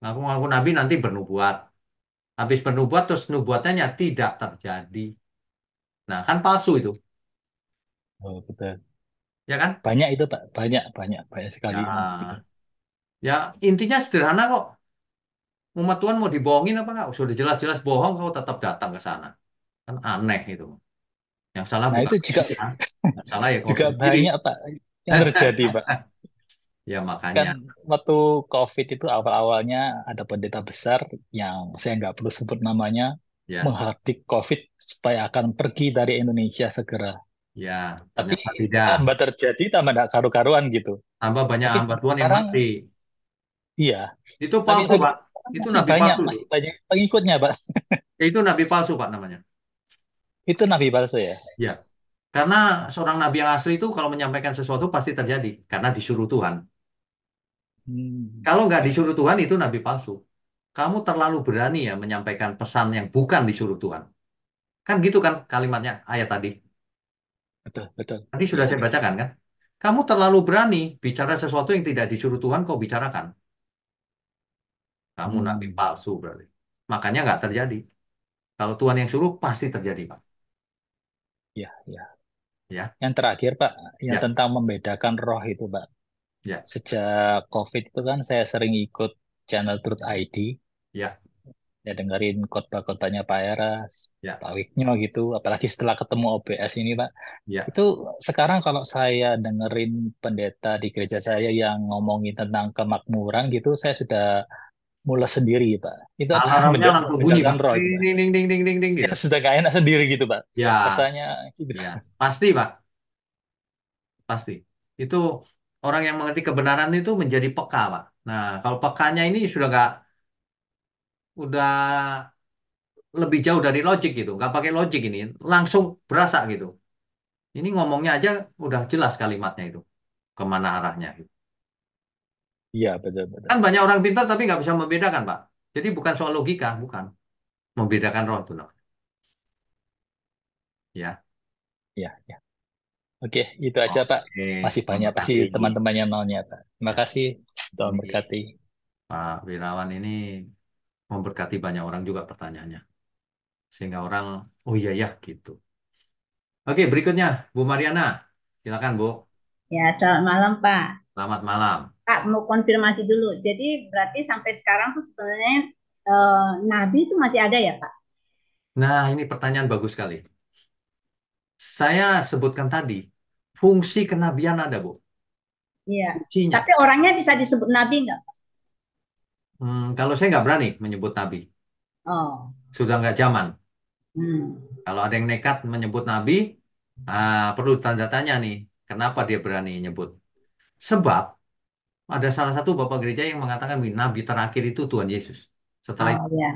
Ngaku-ngaku nabi nanti bernubuat. Habis bernubuat terus nubuatannya tidak terjadi. Nah, kan palsu itu. Oh, betul. Ya kan? Banyak itu, Pak. Banyak, banyak, banyak sekali. Ya, ya intinya sederhana kok. Umat Tuhan mau dibohongin apa nggak? Sudah jelas-jelas bohong, kau tetap datang ke sana. Kan aneh itu. Yang salah Nah, bukan itu juga mereka. Yang salah ya kau juga sendiri. banyak, Pak, yang terjadi, Pak. Ya Kan makanya. waktu COVID itu awal-awalnya ada pendeta besar yang saya nggak perlu sebut namanya Ya, menghardik COVID supaya akan pergi dari Indonesia segera. ya Tapi ternyata tidak. tambah terjadi, tambah nggak karu-karuan gitu. Tambah banyak Tapi hamba Tuhan yang sekarang, mati. iya. Itu Tapi palsu, tapi Pak. sekarang Itu nabi palsu loh. masih banyak pengikutnya, Pak. Ya, itu nabi palsu, Pak namanya. Itu nabi palsu ya. Ya. Karena seorang nabi yang asli itu kalau menyampaikan sesuatu pasti terjadi. Karena disuruh Tuhan. Hmm. Kalau nggak disuruh Tuhan itu nabi palsu. Kamu terlalu berani ya menyampaikan pesan yang bukan disuruh Tuhan. Kan gitu kan kalimatnya ayat tadi. Betul, betul. Tadi sudah Ya. saya bacakan kan. Kamu terlalu berani bicara sesuatu yang tidak disuruh Tuhan kau bicarakan. Kamu nabi Hmm, palsu berarti. Makanya nggak terjadi. Kalau Tuhan yang suruh pasti terjadi, Pak. ya, ya. Ya, Yang terakhir, Pak, yang ya, tentang membedakan roh itu, Pak. ya, Sejak COVID itu kan saya sering ikut channel Truth ID, ya, ya dengerin khotbah-khotbahnya Pak Eras, ya, Pak Wiknyo gitu. Apalagi setelah ketemu OBS ini, Pak. ya. Itu sekarang kalau saya dengerin pendeta di gereja saya yang ngomongin tentang kemakmuran gitu, saya sudah mules sendiri, Pak. Itu apa Alarmnya langsung bunyi, membedakan Pak. roh itu, Ding, Pak? ding, ding, ding, ding, ding, ding, Ya gitu. sudah gak enak sendiri gitu, Pak. Ya, Rasanya gitu. ya. Pasti, Pak. Pasti. Itu orang yang mengerti kebenaran itu menjadi peka, Pak. Nah, kalau pekanya ini sudah nggak, udah lebih jauh dari logik gitu. Nggak pakai logik ini. Langsung berasa gitu. Ini ngomongnya aja udah jelas kalimatnya itu. Kemana arahnya, gitu. Iya, betul-betul. Kan banyak orang pintar tapi nggak bisa membedakan, Pak. Jadi bukan soal logika, bukan. Membedakan roh itu, no. Ya. Iya, ya. Oke, itu aja, Pak. Oke, Masih banyak pasti memberkati. teman-teman yang nanya, Pak. Terima Ya, kasih. Tuhan ini berkati. Pak Wirawan ini memberkati banyak orang juga pertanyaannya. Sehingga orang, oh iya ya, gitu. Oke, berikutnya Bu Mariana. Silakan, Bu. Ya, selamat malam Pak. Selamat malam. Pak mau konfirmasi dulu. Jadi berarti sampai sekarang tuh sebenarnya Nabi itu masih ada ya Pak? Nah, ini pertanyaan bagus sekali. Saya sebutkan tadi, fungsi kenabian ada, Bu. Iya. Fungsinya. Tapi orangnya bisa disebut Nabi nggak Pak? Kalau saya nggak berani menyebut nabi. Oh. Sudah nggak zaman. Hmm. Kalau ada yang nekat menyebut nabi, perlu tanda tanya nih. Kenapa dia berani nyebut? Sebab ada salah satu bapak gereja yang mengatakan begini, nabi terakhir itu Tuhan Yesus. Setelah Oh ya.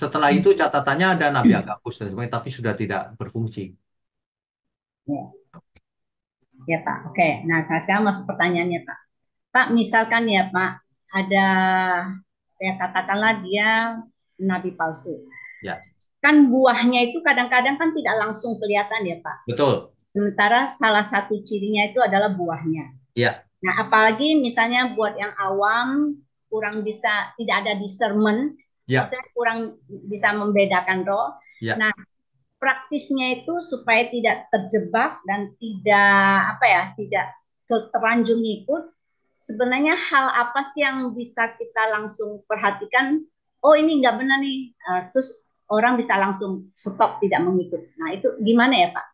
setelah itu catatannya ada nabi Agabus dan sebagainya, tapi sudah tidak berfungsi. Ya, ya Pak. Oke. Nah, saya sekarang masuk pertanyaannya Pak. Pak, misalkan ya Pak, ada ya katakanlah dia nabi palsu. Ya, Kan buahnya itu kadang-kadang kan tidak langsung kelihatan ya Pak. betul. Sementara salah satu cirinya itu adalah buahnya. Ya, Nah, apalagi misalnya buat yang awam kurang bisa tidak ada discernment, ya, maksudnya kurang bisa membedakan roh. ya. Nah, praktisnya itu supaya tidak terjebak dan tidak apa ya, tidak terlanjur ngikut. Sebenarnya hal apa sih yang bisa kita langsung perhatikan? Oh, ini nggak benar nih. Terus orang bisa langsung stop tidak mengikut. Nah, itu gimana ya, Pak?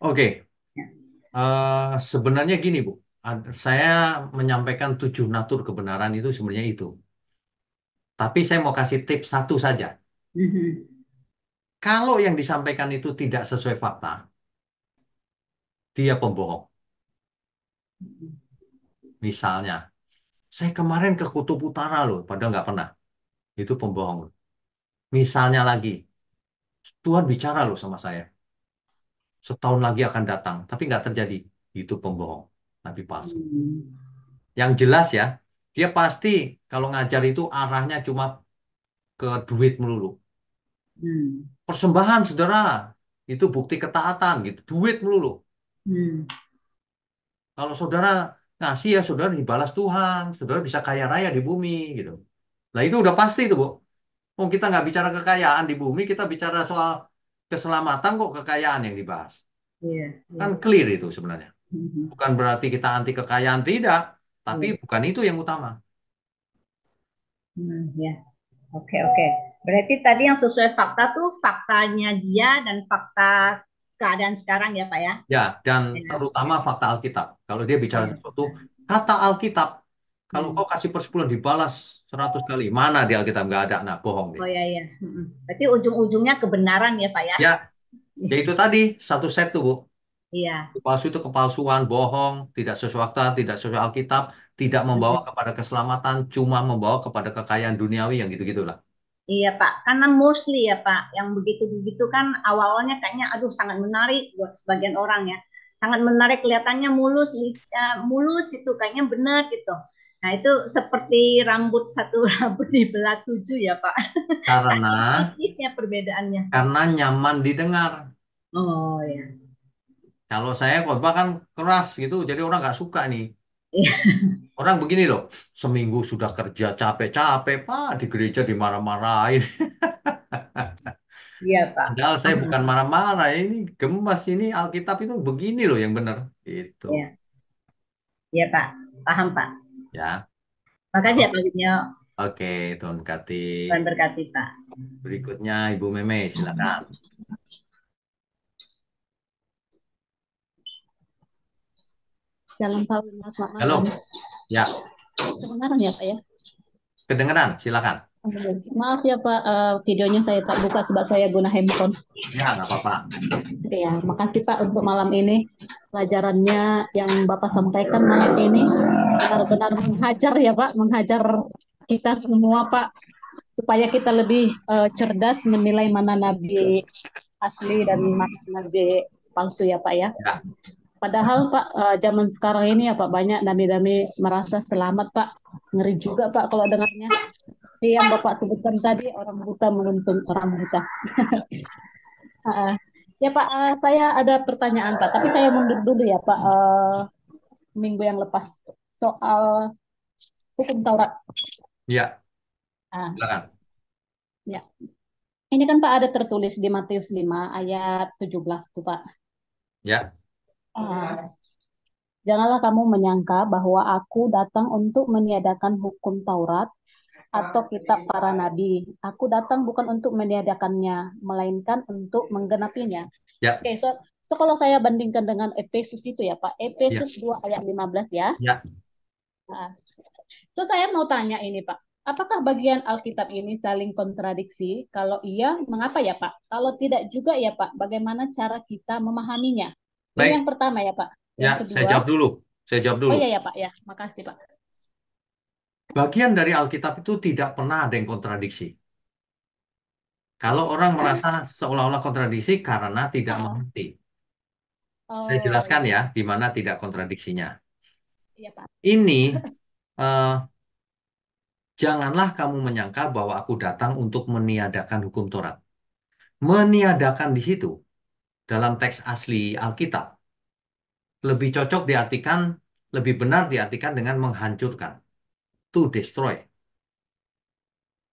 Oke. Ya. Sebenarnya gini, Bu. Saya menyampaikan 7 natur kebenaran itu sebenarnya itu. Tapi saya mau kasih tips satu saja. Mhm. Kalau yang disampaikan itu tidak sesuai fakta, dia pembohong. Misalnya, saya kemarin ke Kutub Utara loh, padahal nggak pernah. Itu pembohong loh. Misalnya lagi, Tuhan bicara loh sama saya. Setahun lagi akan datang, tapi nggak terjadi. Itu pembohong, nabi palsu. Hmm. Yang jelas ya, dia pasti kalau ngajar itu arahnya cuma ke duit melulu. Hmm. Persembahan, saudara, itu bukti ketaatan gitu. Duit melulu. Hmm. Kalau saudara ngasih ya, saudara dibalas Tuhan. Saudara bisa kaya raya di bumi gitu. Nah itu udah pasti itu, Bu. Oh, kita nggak bicara kekayaan di bumi, kita bicara soal keselamatan kok kekayaan yang dibahas. Iya, Kan iya. clear itu sebenarnya. Mhm. Bukan berarti kita anti kekayaan, tidak. Tapi Iya. bukan itu yang utama. Ya. Oke, oke. Berarti tadi yang sesuai fakta tuh faktanya dia dan fakta keadaan sekarang ya, Pak ya? Ya, dan Ya, terutama fakta Alkitab. Kalau dia bicara ya. sesuatu, kata Alkitab, kalau kau Hmm. kasih persepuluhan dibalas 100 kali. Mana di Alkitab? Nggak ada. Nah, bohong dia. Oh ya, ya. Berarti ujung-ujungnya kebenaran ya, Pak ya? Ya, ya itu tadi, satu set tuh, Bu. Iya. Palsu itu kepalsuan, bohong, tidak sesuai fakta, tidak sesuai Alkitab, tidak membawa Mhm. kepada keselamatan, cuma membawa kepada kekayaan duniawi yang gitu-gitulah. Iya, Pak. Karena mostly ya, Pak, yang begitu-begitu kan awal-awalnya kayaknya aduh sangat menarik buat sebagian orang ya. Sangat menarik kelihatannya mulus, mulus gitu, kayaknya benar gitu. Nah, itu seperti rambut satu rambut dibelah 7 ya, Pak. Karena Saking tipisnya perbedaannya. karena nyaman didengar. Oh ya. Kalau saya khotbah kan keras gitu, jadi orang nggak suka nih. Iya. Orang begini loh. seminggu sudah kerja capek-capek, Pak, di gereja dimarah-marahin. Iya, Pak. Padahal saya Paham. bukan marah-marah, ini gemas, ini Alkitab itu begini loh yang benar. Gitu. Ya, iya, Pak. Paham, Pak. Ya. Makasih ya, O- Pak Winyo. Oke, Tuhan berkati. Tuhan berkati, Pak. Berikutnya Ibu Meme, silakan. Shalom Pak Wina, selamat Halo. malam. Ya, Kedengaran ya Pak ya? kedengeran, silakan. Maaf ya Pak, videonya saya tak buka sebab saya guna handphone. Ya, nggak apa-apa. Ya, makasih Pak untuk malam ini. Pelajarannya yang Bapak sampaikan malam ini benar-benar menghajar ya Pak, menghajar kita semua Pak, supaya kita lebih cerdas menilai mana nabi asli dan mana nabi palsu ya Pak ya. Ya, Padahal Pak, zaman sekarang ini ya Pak, banyak nabi-nabi merasa selamat Pak. Ngeri juga Pak kalau dengarnya. Yang Bapak sebutkan tadi, orang buta menuntun orang buta. Ya Pak, saya ada pertanyaan Pak, tapi saya mundur dulu ya Pak, minggu yang lepas soal hukum Taurat. ya, Ah, silakan. ya. Ini kan Pak ada tertulis di Matius 5 ayat 17 tuh Pak. Ya, Ah, Janganlah kamu menyangka bahwa aku datang untuk meniadakan hukum Taurat atau kitab para nabi. Aku datang bukan untuk meniadakannya, melainkan untuk menggenapinya. ya, Oke, so kalau saya bandingkan dengan Efesus itu ya Pak, ya, Efesus 2 ayat 15 ya. ya. Nah, so saya mau tanya ini Pak, apakah bagian Alkitab ini saling kontradiksi? Kalau iya, mengapa ya Pak? Kalau tidak juga ya Pak, bagaimana cara kita memahaminya? Ini yang Baik, pertama ya Pak. ya, Yang saya kedua, jawab dulu. Saya jawab oh dulu. iya ya Pak ya, makasih Pak. Bagian dari Alkitab itu tidak pernah ada yang kontradiksi. Kalau orang merasa seolah-olah kontradiksi karena tidak Ah, mengerti. Saya oh jelaskan iya, ya, di mana tidak kontradiksinya. iya Pak. Ini, eh, janganlah kamu menyangka bahwa aku datang untuk meniadakan hukum Taurat. Meniadakan di situ, dalam teks asli Alkitab, lebih cocok diartikan, lebih benar diartikan dengan menghancurkan. To destroy.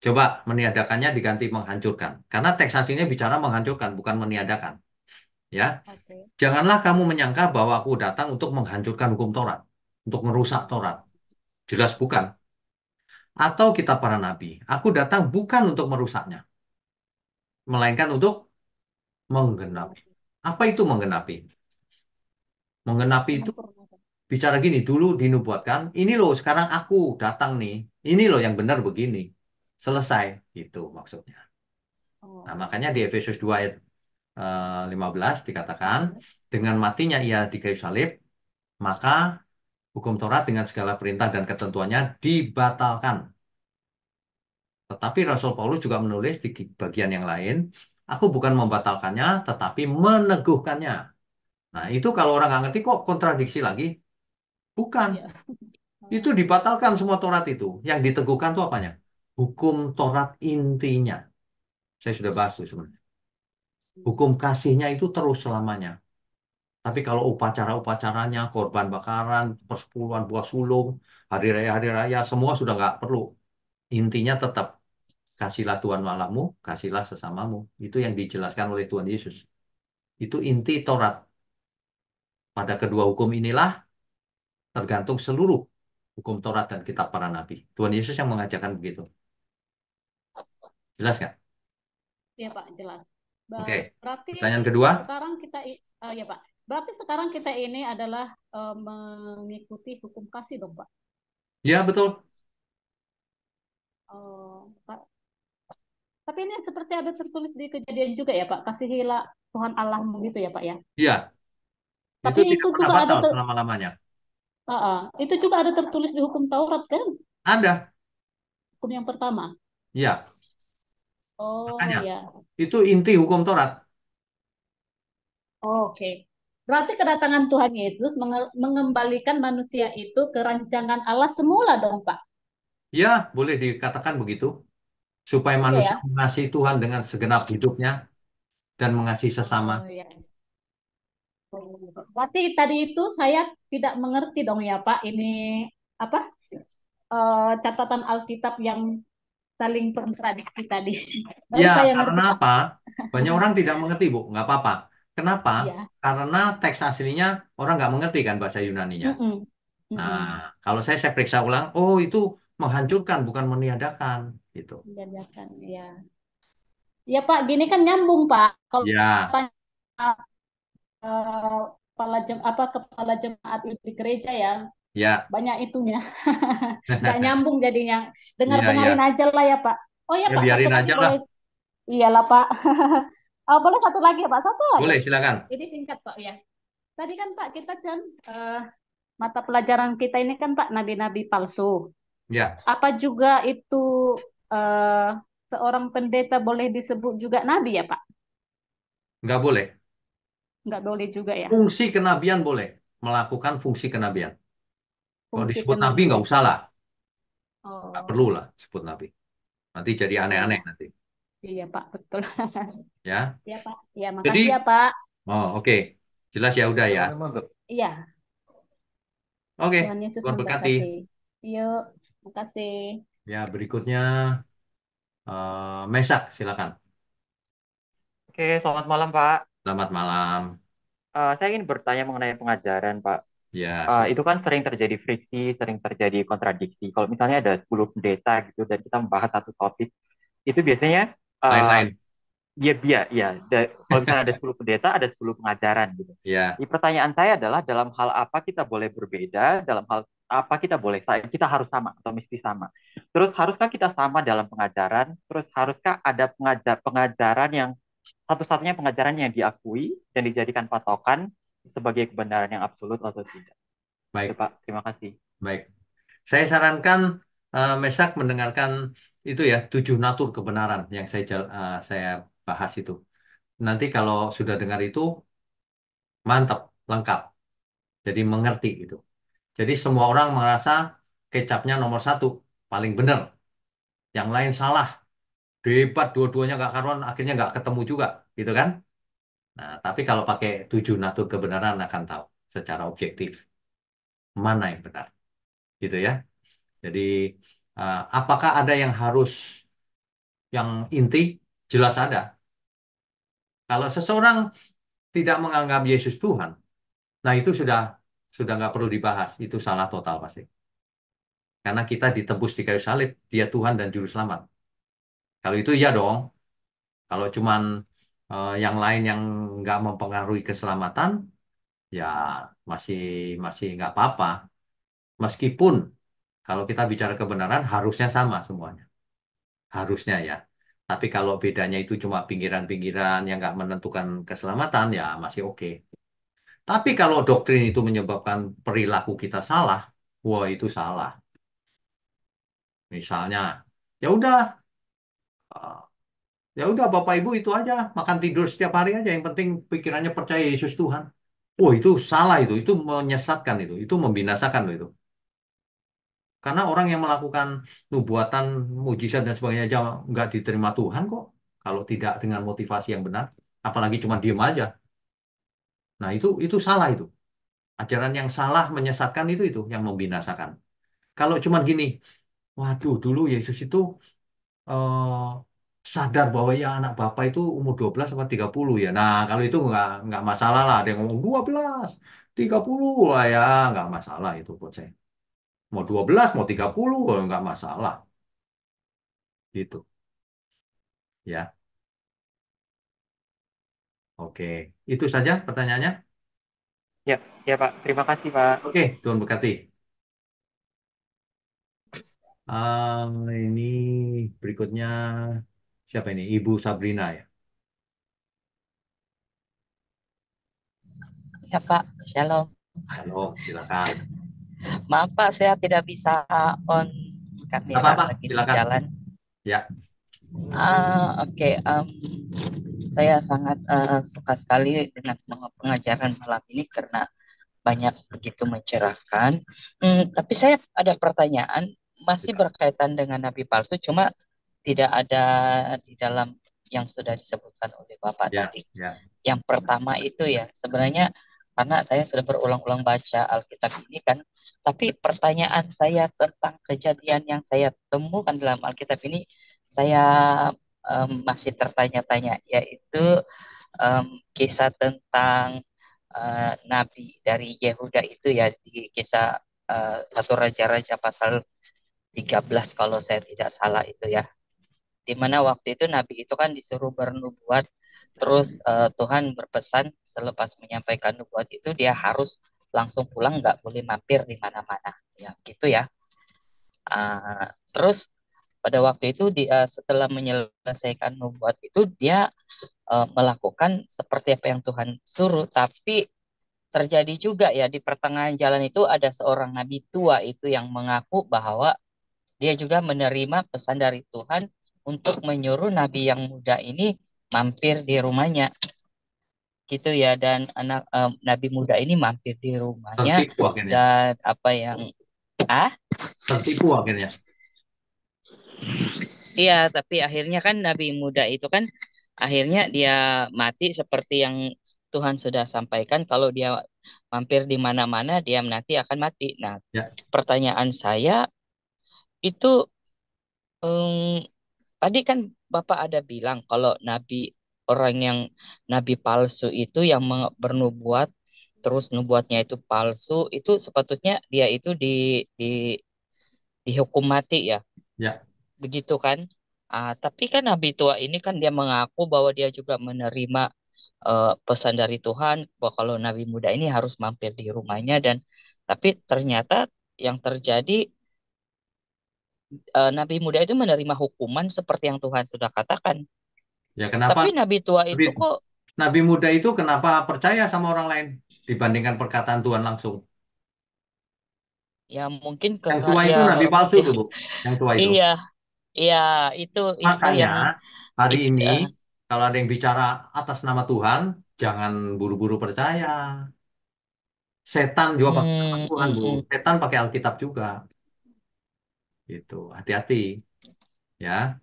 Coba meniadakannya diganti menghancurkan. Karena teks aslinya bicara menghancurkan, bukan meniadakan. Ya, Oke. janganlah kamu menyangka bahwa aku datang untuk menghancurkan hukum Taurat, untuk merusak Taurat. Jelas bukan. Atau kitab para nabi. Aku datang bukan untuk merusaknya, melainkan untuk menggenapi. Apa itu menggenapi? Menggenapi itu Menyempurnakan. bicara gini, dulu dinubuatkan, ini loh sekarang aku datang nih. Ini loh yang benar begini. Selesai, gitu maksudnya. Nah, Oh, makanya di Efesus 2 ayat 15 dikatakan, dengan matinya ia di kayu salib, maka hukum Taurat dengan segala perintah dan ketentuannya dibatalkan. Tetapi Rasul Paulus juga menulis di bagian yang lain, aku bukan membatalkannya, tetapi meneguhkannya. Nah, itu kalau orang nggak ngerti kok kontradiksi lagi. Bukan. iya. Itu Oh, dibatalkan semua Taurat itu. Yang diteguhkan itu apanya? Hukum Taurat intinya. Saya sudah bahas itu sebenarnya. Hukum kasihnya itu terus selamanya. Tapi kalau upacara-upacaranya, korban bakaran, persepuluhan buah sulung, hari raya, semua sudah nggak perlu. Intinya tetap kasihlah Tuhan Allahmu, kasihlah sesamamu. Itu yang dijelaskan oleh Tuhan Yesus. Itu inti Taurat. Pada kedua hukum inilah tergantung seluruh hukum Taurat dan kitab para nabi. Tuhan Yesus yang mengajarkan begitu. Jelas nggak? iya Pak, jelas. Oke. Berarti Pertanyaan kedua? sekarang ya Pak. Berarti sekarang kita ini adalah mengikuti hukum kasih dong Pak. Ya, betul. Pak. Tapi ini seperti ada tertulis di Kejadian juga ya Pak. Kasihilah Tuhan Allahmu gitu ya Pak ya. Iya, itu Tapi tidak itu pernah juga batal selama-lamanya. itu juga ada tertulis di hukum Taurat kan? Ada. Hukum yang pertama. Iya, Oh makanya. ya. Itu inti hukum Taurat. Oke. Berarti kedatangan Tuhan Yesus mengembalikan manusia itu ke rancangan Allah semula dong Pak. Ya, boleh dikatakan begitu. Supaya Iya manusia ya. mengasihi Tuhan dengan segenap hidupnya dan mengasihi sesama. Oh ya. Berarti tadi itu saya tidak mengerti dong ya Pak. Ini apa? catatan Alkitab yang saling kontradiksi tadi. Baru Ya, saya karena ngerti, Pak. apa? Banyak orang tidak mengerti, Bu. Nggak apa-apa. Kenapa? Iya. Karena teks aslinya orang nggak mengerti kan bahasa Yunaninya. Mm-mm. Nah, Mm-mm. kalau saya periksa ulang, oh itu menghancurkan, bukan meniadakan. Gitu. Menjajakan, ya. Ya Pak, gini kan nyambung Pak. Kalau Ya, tanya kepala jemaat di gereja ya, ya, banyak itunya. Nggak nyambung jadinya. iya, Dengar-dengarin iya. aja lah ya Pak. Oh ya Ya Pak, satu biarin lagi aja lah. boleh. Iyalah Pak. Boleh satu lagi ya Pak, satu aja. Boleh, silakan. Ini singkat Pak ya. Tadi kan Pak kita kan eh, mata pelajaran kita ini kan Pak nabi-nabi palsu. Ya, Apa juga itu eh, seorang pendeta boleh disebut juga nabi ya Pak? nggak boleh. Nggak boleh juga ya. Fungsi kenabian boleh. Melakukan fungsi kenabian. Kalau Fungsi disebut nabi nggak kenabian. usah lah. Nggak perlu Oh, lah sebut nabi. Nanti jadi aneh-aneh oh, nanti. iya Pak, betul. Ya. Iya Pak. Ya, makasih ya Jadi, Pak. oh oke. Jelas ya udah ya. Iya, Oke, Tuhan Yesus Tuhan berkati. memberkati. Yuk, makasih. Ya, berikutnya Mesak, silakan. Oke, selamat malam Pak. Selamat malam. Saya ingin bertanya mengenai pengajaran Pak. Ya, silakan. Itu kan sering terjadi friksi, sering terjadi kontradiksi. Kalau misalnya ada 10 pendeta gitu dan kita membahas satu topik, itu biasanya uh, Lain-lain. kalau misalnya ada 10 pendeta, ada 10 pengajaran gitu. Ya, Di pertanyaan saya adalah dalam hal apa kita boleh berbeda, dalam hal apa kita harus sama atau mesti sama. Terus haruskah kita sama dalam pengajaran? Terus haruskah ada pengajaran yang satu-satunya pengajaran yang diakui dan dijadikan patokan sebagai kebenaran yang absolut atau tidak? Itu baik, Pak, terima kasih. baik. Saya sarankan Mesak mendengarkan itu ya, 7 natur kebenaran yang saya bahas itu. Nanti kalau sudah dengar itu, mantap, lengkap. Jadi mengerti gitu. Jadi semua orang merasa kecapnya nomor satu, paling benar. Yang lain salah, debat dua-duanya nggak karuan, akhirnya nggak ketemu juga, gitu kan? Nah, tapi kalau pakai 7 natur kebenaran akan tahu secara objektif mana yang benar, gitu ya. Jadi apakah ada yang harus yang inti? Jelas ada. Kalau seseorang tidak menganggap Yesus Tuhan, nah itu sudah nggak perlu dibahas. Itu salah total pasti. Karena kita ditebus di kayu salib, Dia Tuhan dan Juru Selamat. Kalau itu iya dong. Kalau cuman yang lain yang nggak mempengaruhi keselamatan, ya masih masih nggak apa-apa. Meskipun kalau kita bicara kebenaran harusnya sama semuanya, harusnya ya. Tapi kalau bedanya itu cuma pinggiran-pinggiran yang nggak menentukan keselamatan, ya masih oke. Tapi kalau doktrin itu menyebabkan perilaku kita salah, wah itu salah. Misalnya, ya udah, eh, ya udah Bapak Ibu itu aja makan tidur setiap hari aja. Yang penting pikirannya percaya Yesus Tuhan. Oh itu salah itu menyesatkan itu membinasakan loh itu. Karena orang yang melakukan nubuatan, mujizat dan sebagainya aja nggak diterima Tuhan kok. Kalau tidak dengan motivasi yang benar, apalagi cuma diem aja. Nah itu salah itu. Ajaran yang salah menyesatkan itu yang membinasakan. Kalau cuma gini, waduh dulu Yesus itu eh, sadar bahwa ya anak Bapak itu umur 12 sampai 30 ya. Nah kalau itu nggak masalah lah. Ada yang ngomong 12, 30 lah ya nggak masalah itu buat saya. Mau 12, mau 30, nggak masalah. Gitu. Ya, oke. Itu saja pertanyaannya. Ya, ya Pak, terima kasih Pak. Oke, Tuhan berkati. Ini berikutnya siapa ini? Ibu Sabrina ya. Ya Pak, Shalom. Halo, silakan. Maaf Pak, saya tidak bisa on Nggak kamera apa-apa, lagi di silakan. jalan. Ya, Oke, saya sangat suka sekali dengan pengajaran malam ini karena banyak begitu mencerahkan. Tapi saya ada pertanyaan masih silakan. berkaitan dengan nabi palsu, cuma tidak ada di dalam yang sudah disebutkan oleh Bapak Ya, tadi. ya. Yang pertama itu ya, sebenarnya karena saya sudah berulang-ulang baca Alkitab ini kan, Tapi pertanyaan saya tentang kejadian yang saya temukan dalam Alkitab ini, saya masih tertanya-tanya, yaitu em, kisah tentang nabi dari Yehuda itu ya, di kisah satu Raja-Raja pasal 13 kalau saya tidak salah itu ya. Di mana waktu itu nabi itu kan disuruh bernubuat, terus Tuhan berpesan selepas menyampaikan nubuat itu dia harus langsung pulang, nggak boleh mampir di mana-mana ya gitu ya. Terus pada waktu itu dia setelah menyelesaikan nubuat itu dia melakukan seperti apa yang Tuhan suruh, tapi terjadi juga ya di pertengahan jalan itu ada seorang nabi tua itu yang mengaku bahwa dia juga menerima pesan dari Tuhan untuk menyuruh nabi yang muda ini mampir di rumahnya gitu ya. Dan anak nabi muda ini mampir di rumahnya Tertipu akhirnya. dan apa yang ah Tertipu akhirnya. iya, tapi akhirnya kan nabi muda itu kan akhirnya dia mati seperti yang Tuhan sudah sampaikan, kalau dia mampir di mana-mana dia nanti akan mati. Nah, Ya, pertanyaan saya itu, em, tadi kan Bapak ada bilang kalau nabi, orang yang nabi palsu itu yang bernubuat terus nubuatnya itu palsu, itu sepatutnya dia itu di dihukum mati ya, ya. begitu kan? Tapi kan nabi tua ini kan dia mengaku bahwa dia juga menerima pesan dari Tuhan bahwa kalau nabi muda ini harus mampir di rumahnya, dan tapi ternyata yang terjadi, nabi muda itu menerima hukuman seperti yang Tuhan sudah katakan. Ya kenapa Tapi nabi tua Nabi, itu kok Nabi muda itu kenapa percaya sama orang lain dibandingkan perkataan Tuhan langsung? ya mungkin Yang karena tua ya itu nabi hormat palsu ya. tuh, Bu. Yang tua itu. Iya, iya, itu Makanya yang hari it, ini eh, kalau ada yang bicara atas nama Tuhan, jangan buru-buru percaya. Setan juga pakai nama mm, Tuhan, mm, Bu. mm. Setan pakai Alkitab juga. Gitu. Hati-hati ya.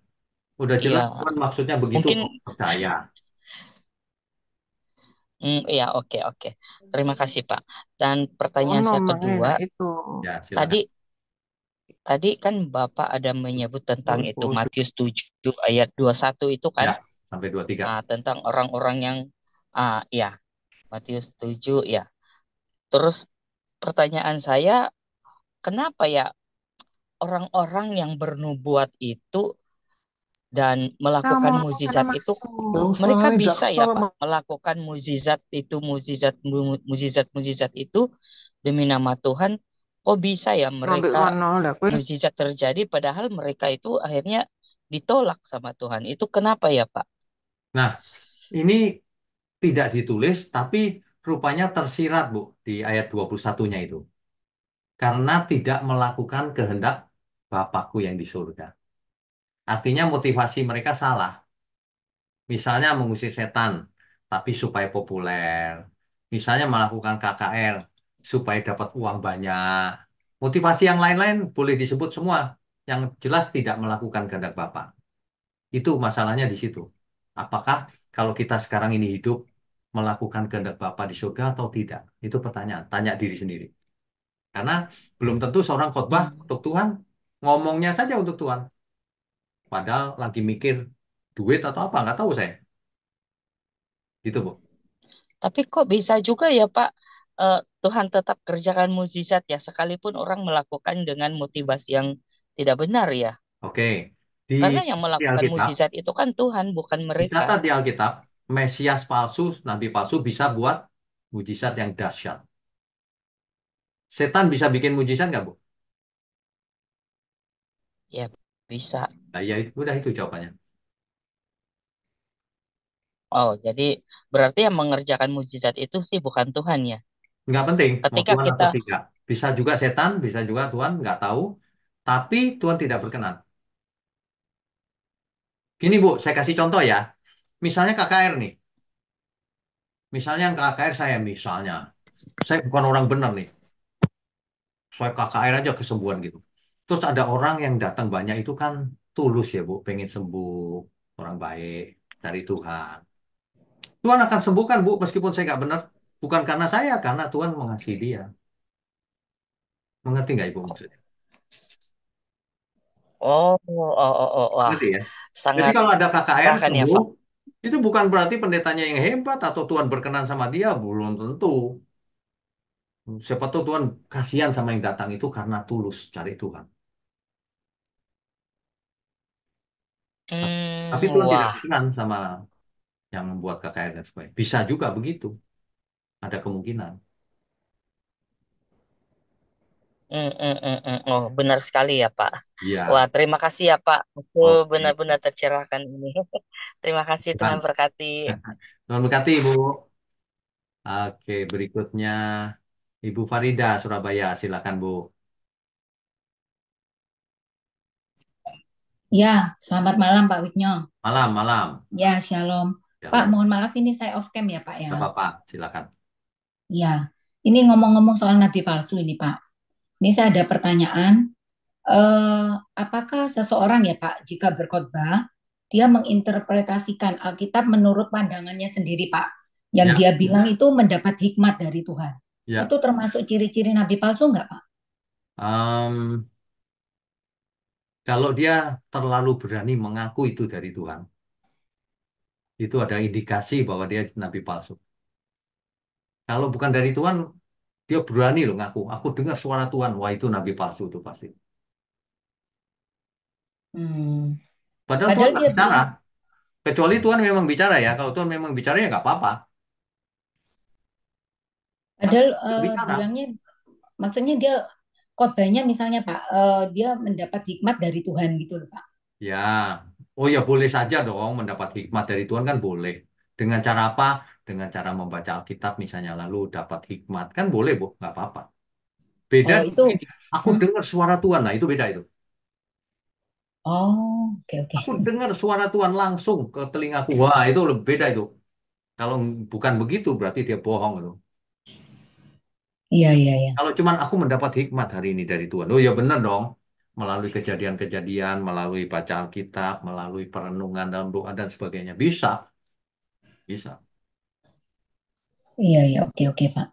Udah Iya, jelas Tuhan maksudnya begitu mungkin. kok. Percaya. Iya, oke, oke. Terima kasih, Pak. Dan Oh, pertanyaan no, saya nah kedua, itu. Ya, tadi silakan. tadi kan Bapak ada menyebut tentang itu Waduh. Matius 7 ayat 21 itu kan, Ya, sampai 23. tentang orang-orang yang ya, Matius 7 ya. Terus pertanyaan saya, kenapa ya orang-orang yang bernubuat itu dan melakukan Kamu sana mukjizat itu, masuk. mereka Setengah bisa ya Jakarta Pak melakukan mukjizat itu, mukjizat itu demi nama Tuhan. Kok bisa ya nanti mereka mana ada kuis. mukjizat terjadi padahal mereka itu akhirnya ditolak sama Tuhan? Itu kenapa ya Pak? Nah, ini tidak ditulis, tapi rupanya tersirat, Bu, di ayat 21-nya itu. Karena tidak melakukan kehendak Bapakku yang di surga. Artinya motivasi mereka salah. Misalnya mengusir setan, tapi supaya populer. Misalnya melakukan KKR, supaya dapat uang banyak. Motivasi yang lain-lain boleh disebut semua. Yang jelas tidak melakukan kehendak Bapa. Itu masalahnya di situ. Apakah kalau kita sekarang ini hidup melakukan kehendak Bapa di surga atau tidak? Itu pertanyaan. Tanya diri sendiri. Karena belum tentu seorang khotbah Hmm. untuk Tuhan, ngomongnya saja untuk Tuhan. Padahal lagi mikir duit atau apa, nggak tahu saya. Gitu, Bu. Tapi kok bisa juga ya Pak, Tuhan tetap kerjakan mukjizat ya sekalipun orang melakukan dengan motivasi yang tidak benar ya. Oke. Di, Karena yang di melakukan Alkitab, mukjizat itu kan Tuhan, bukan mereka. dicatat di Alkitab, Mesias palsu, nabi palsu bisa buat mujizat yang dahsyat. Setan bisa bikin mujizat nggak, Bu? Ya bisa. Nah, ya, udah itu jawabannya. Oh, jadi berarti yang mengerjakan mukjizat itu sih bukan Tuhan ya. Nggak penting mau Ketika Tuhan atau kita, tidak. Bisa juga setan, bisa juga Tuhan, nggak tahu. Tapi Tuhan tidak berkenan. Gini, Bu, saya kasih contoh ya. Misalnya KKR nih. Misalnya yang KKR saya, misalnya. Saya bukan orang benar nih. Saya KKR aja kesembuhan gitu. Terus ada orang yang datang banyak itu kan tulus ya, Bu. Pengen sembuh, orang baik, dari Tuhan. Tuhan akan sembuhkan, Bu, meskipun saya nggak benar. Bukan karena saya, karena Tuhan mengasihi dia. Mengerti nggak Ibu maksudnya? Oh, oh, oh, oh, wah, Ngerti ya? Jadi sangat kalau ada KKR tercerahkan ya, sembuh, Pak. itu bukan berarti pendetanya yang hebat atau Tuhan berkenan sama dia, belum tentu. Siapa tahu Tuhan kasihan sama yang datang itu karena tulus cari Tuhan. Tapi Tuhan tidak Wah, berkenan sama yang membuat KKR dan sebagainya. Bisa juga begitu, ada kemungkinan. Oh, benar sekali ya, Pak. Wah, Iya. terima kasih ya, Pak. Aku Oke. benar-benar tercerahkan ini. Terima kasih, Tuhan, Tuhan berkati. Tuhan berkati Ibu. Oke, berikutnya Ibu Farida Surabaya, silakan Bu. Ya, selamat malam Pak Wigno. Malam, malam. Ya, shalom. Pak, Shalom. mohon maaf ini saya off cam ya Pak ya. Tidak apa-apa, silakan. Ya, ini ngomong-ngomong soal nabi palsu ini Pak. Ini saya ada pertanyaan. Apakah seseorang ya Pak, jika berkhotbah, dia menginterpretasikan Alkitab menurut pandangannya sendiri Pak, yang Ya, dia bilang itu mendapat hikmat dari Tuhan. ya. Itu termasuk ciri-ciri nabi palsu nggak Pak? Em, kalau dia terlalu berani mengaku itu dari Tuhan, itu ada indikasi bahwa dia nabi palsu. Kalau bukan dari Tuhan, dia berani loh ngaku. Aku dengar suara Tuhan, wah itu nabi palsu itu pasti. Hmm. Padahal Tuhan Padahal nggak dia bicara. bilang, Kecuali Tuhan memang bicara ya. Kalau Tuhan memang bicara ya nggak apa-apa. Tapi padahal Tuhan bicara. bilangnya, maksudnya dia khotbahnya misalnya Pak, dia mendapat hikmat dari Tuhan gitu loh Pak. Ya, oh ya boleh saja dong mendapat hikmat dari Tuhan kan boleh. Dengan cara apa? Dengan cara membaca Alkitab misalnya lalu dapat hikmat kan boleh Bu, nggak apa-apa. Beda Oh itu, begini, aku hmm? dengar suara Tuhan, nah itu beda itu. Oh oke oke. Aku dengar suara Tuhan langsung ke telingaku, wah itu lebih beda itu. Kalau bukan begitu berarti dia bohong itu. Iya iya iya. Kalau cuman aku mendapat hikmat hari ini dari Tuhan, oh ya benar dong. Melalui kejadian-kejadian, melalui baca Alkitab, melalui perenungan dalam doa dan sebagainya. Bisa, bisa. Iya iya oke oke Pak.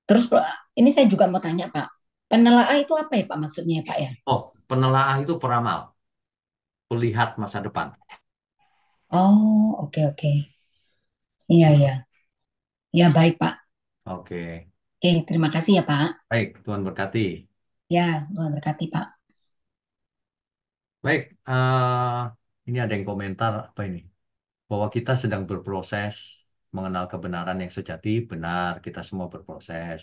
Terus Pak, ini saya juga mau tanya Pak. Penelaah itu apa ya Pak maksudnya ya Pak ya? Oh, penelaah itu peramal, melihat masa depan. Oh oke oke. Iya iya. Ya baik Pak. Oke, Oke terima kasih ya Pak. baik, Tuhan berkati. Ya Tuhan berkati Pak. Baik, ini ada yang komentar apa ini? Bahwa kita sedang berproses mengenal kebenaran yang sejati, benar, kita semua berproses.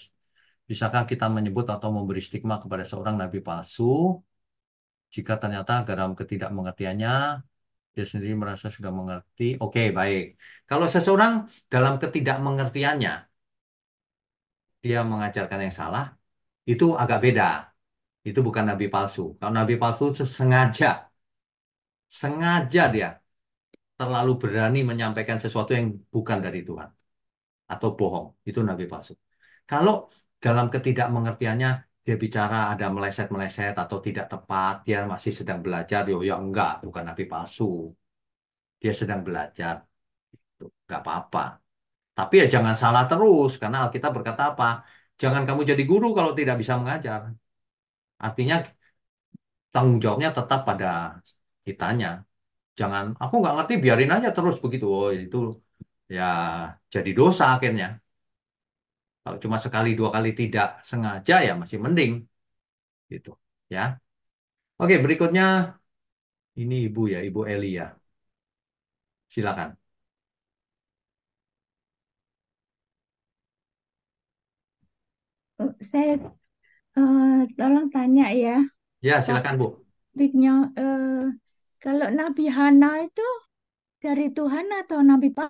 Bisakah kita menyebut atau memberi stigma kepada seorang nabi palsu jika ternyata dalam ketidakmengertiannya dia sendiri merasa sudah mengerti? Oke, baik. Kalau seseorang dalam ketidakmengertiannya dia mengajarkan yang salah, itu agak beda. Itu bukan nabi palsu. Kalau nabi palsu itu sengaja dia terlalu berani menyampaikan sesuatu yang bukan dari Tuhan atau bohong. Itu nabi palsu. Kalau dalam ketidakmengertiannya dia bicara ada meleset-meleset atau tidak tepat, dia masih sedang belajar, yo ya enggak, bukan nabi palsu. Dia sedang belajar, itu enggak apa-apa. Tapi ya jangan salah terus, karena Alkitab berkata apa? Jangan kamu jadi guru kalau tidak bisa mengajar. Artinya tanggung jawabnya tetap pada kitanya. Jangan, aku nggak ngerti, biarin aja terus begitu. Oh, itu ya jadi dosa akhirnya. Kalau cuma sekali dua kali tidak sengaja ya masih mending gitu. Ya. Oke, berikutnya ini Ibu ya, Ibu Eli ya. Silakan. Saya tolong tanya ya, Ya, Pak silakan Bu. Bigno, kalau Nabi Hana itu dari Tuhan atau Nabi Pak?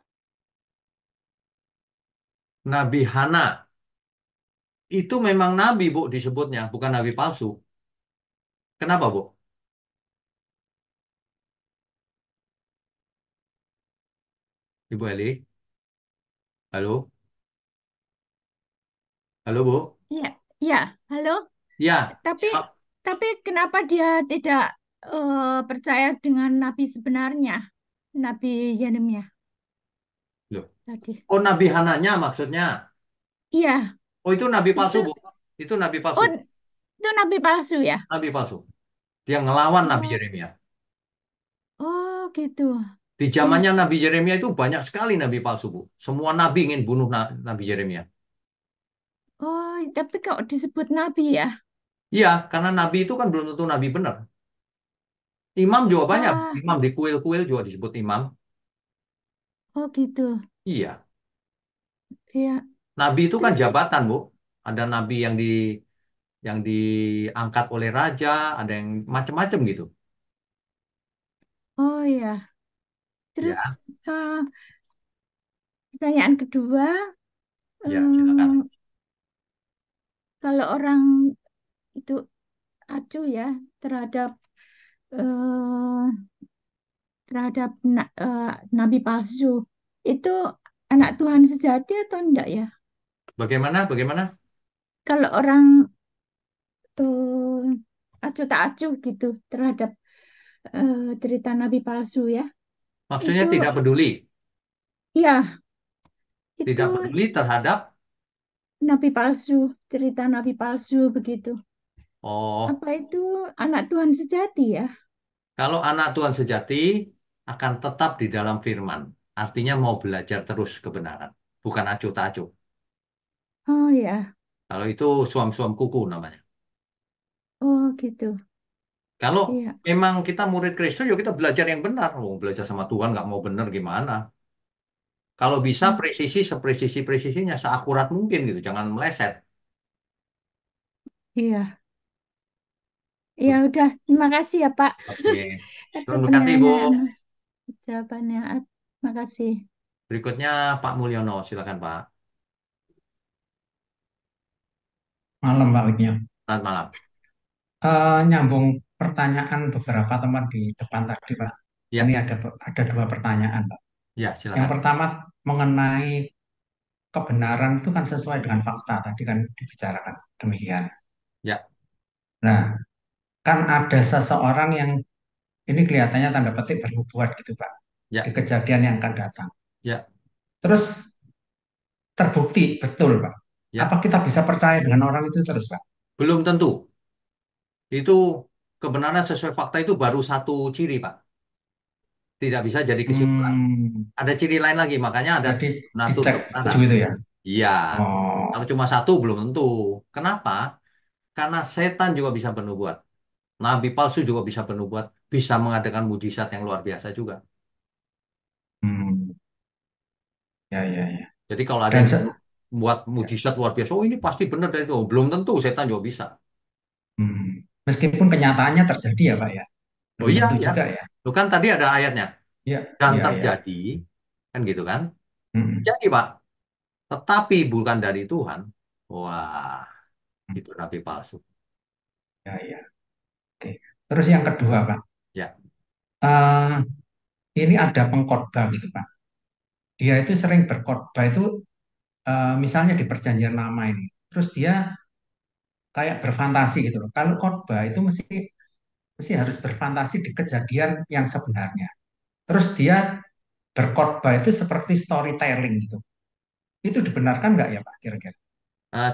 Nabi Hana itu memang nabi Bu disebutnya, bukan nabi palsu. Kenapa Bu? Ibu Eli? Halo? Halo Bu? Ya, ya, halo. Ya. Tapi Ah, tapi kenapa dia tidak percaya dengan Nabi sebenarnya, Nabi Yeremia loh. tadi? Oh, Nabi Hananya maksudnya. Iya, Oh, itu nabi palsu itu Bu. Itu nabi Oh, palsu. itu nabi palsu ya? Nabi palsu. Dia ngelawan Nabi Oh, Yeremia. oh gitu. Di Iya. zamannya Nabi Yeremia itu banyak sekali nabi palsu, Bu. Semua nabi ingin bunuh Nabi Yeremia. Oh, tapi kok disebut nabi ya? Iya, karena nabi itu kan belum tentu nabi benar. Imam juga banyak. Ah, Imam di kuil-kuil juga disebut imam. oh gitu. Iya. Iya. Nabi itu kan Terus, jabatan, Bu. Ada nabi yang diangkat oleh raja, ada yang macam-macam gitu. oh ya. Terus, Ya, eh, pertanyaan kedua, ya, silakan. eh, kalau orang itu acuh ya terhadap eh, nabi palsu, itu anak Tuhan sejati atau enggak ya? Bagaimana? Bagaimana? Kalau orang acuh tak acuh gitu terhadap cerita nabi palsu ya, Maksudnya itu tidak peduli. ya itu Tidak peduli terhadap, nabi palsu, cerita nabi palsu begitu. oh, Apa itu anak Tuhan sejati ya? kalau anak Tuhan sejati akan tetap di dalam firman. Artinya mau belajar terus kebenaran. Bukan acuh tak acuh. Oh ya, Kalau itu suam-suam kuku namanya. oh gitu. Kalau Iya. memang kita murid Kristus, ya kita belajar yang benar. Oh, belajar sama Tuhan nggak mau benar gimana? Kalau bisa Hmm. presisi sepresisi-presisinya, seakurat mungkin gitu. Jangan meleset. Iya. Ya udah, terima kasih ya Pak Oke. atas Terima kasih, Bu. penilaian jawabannya. Terima kasih. Berikutnya Pak Mulyono, silakan Pak. Malam Pak Wignya. Selamat malam. Nyambung pertanyaan beberapa teman di depan tadi Pak. Ini Ya, ada dua pertanyaan Pak. ya Yang silakan. pertama mengenai kebenaran itu kan sesuai dengan fakta tadi kan dibicarakan demikian. Ya, Nah, kan ada seseorang yang ini kelihatannya tanda petik bernubuat gitu Pak di ya, kejadian yang akan datang. ya, Terus terbukti betul Pak. Apa ya. kita bisa percaya dengan orang itu terus Pak? Belum tentu. Itu kebenaran sesuai fakta itu baru satu ciri, Pak. Tidak bisa jadi kesimpulan. Hmm, Ada ciri lain lagi, makanya ada jadi natur dicek kebenaran. uji itu ya. Iya. Oh, Kalau cuma satu belum tentu. Kenapa? Karena setan juga bisa bernubuat. Nabi palsu juga bisa bernubuat. Bisa mengadakan mujizat yang luar biasa juga. hmm, ya ya ya. Jadi kalau ada Dan yang buat mujizat luar biasa, oh ini pasti benar dari itu. Belum tentu setan juga bisa. meskipun kenyataannya terjadi ya Pak ya, Oh belum iya, tentu iya. juga ya. Itu kan tadi ada ayatnya. Iya, Dan iya, iya. terjadi, kan gitu kan? Mm-mm. Jadi Pak, tetapi bukan dari Tuhan. Wah, itu nabi palsu. Ya, ya. Oke. Terus yang kedua Pak, Ya, eh, ini ada pengkhotbah gitu Pak. Dia itu sering berkhotbah itu misalnya di Perjanjian Lama ini. Terus dia kayak berfantasi gitu loh. Kalau khotbah itu mesti mesti harus berfantasi di kejadian yang sebenarnya. Terus dia berkhotbah itu seperti storytelling gitu. Itu dibenarkan nggak ya Pak kira-kira?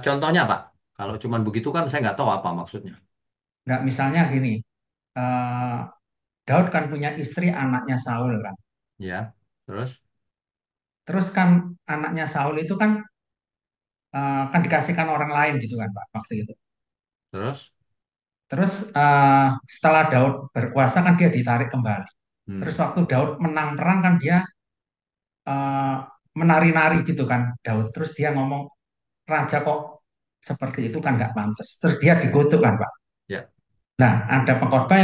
Contohnya Pak, kalau cuman begitu kan saya nggak tahu apa maksudnya. Nggak misalnya gini, eh, Daud kan punya istri anaknya Saul kan. Ya, terus, Terus kan anaknya Saul itu kan kan dikasihkan orang lain gitu kan Pak waktu itu. terus, Terus setelah Daud berkuasa kan dia ditarik kembali. Terus hmm. waktu Daud menang perang kan dia eh, menari-nari gitu kan Daud. Terus dia ngomong raja kok seperti itu kan nggak pantas. Terus dia dikutuk kan Pak. Ya, Nah ada pengkhotbah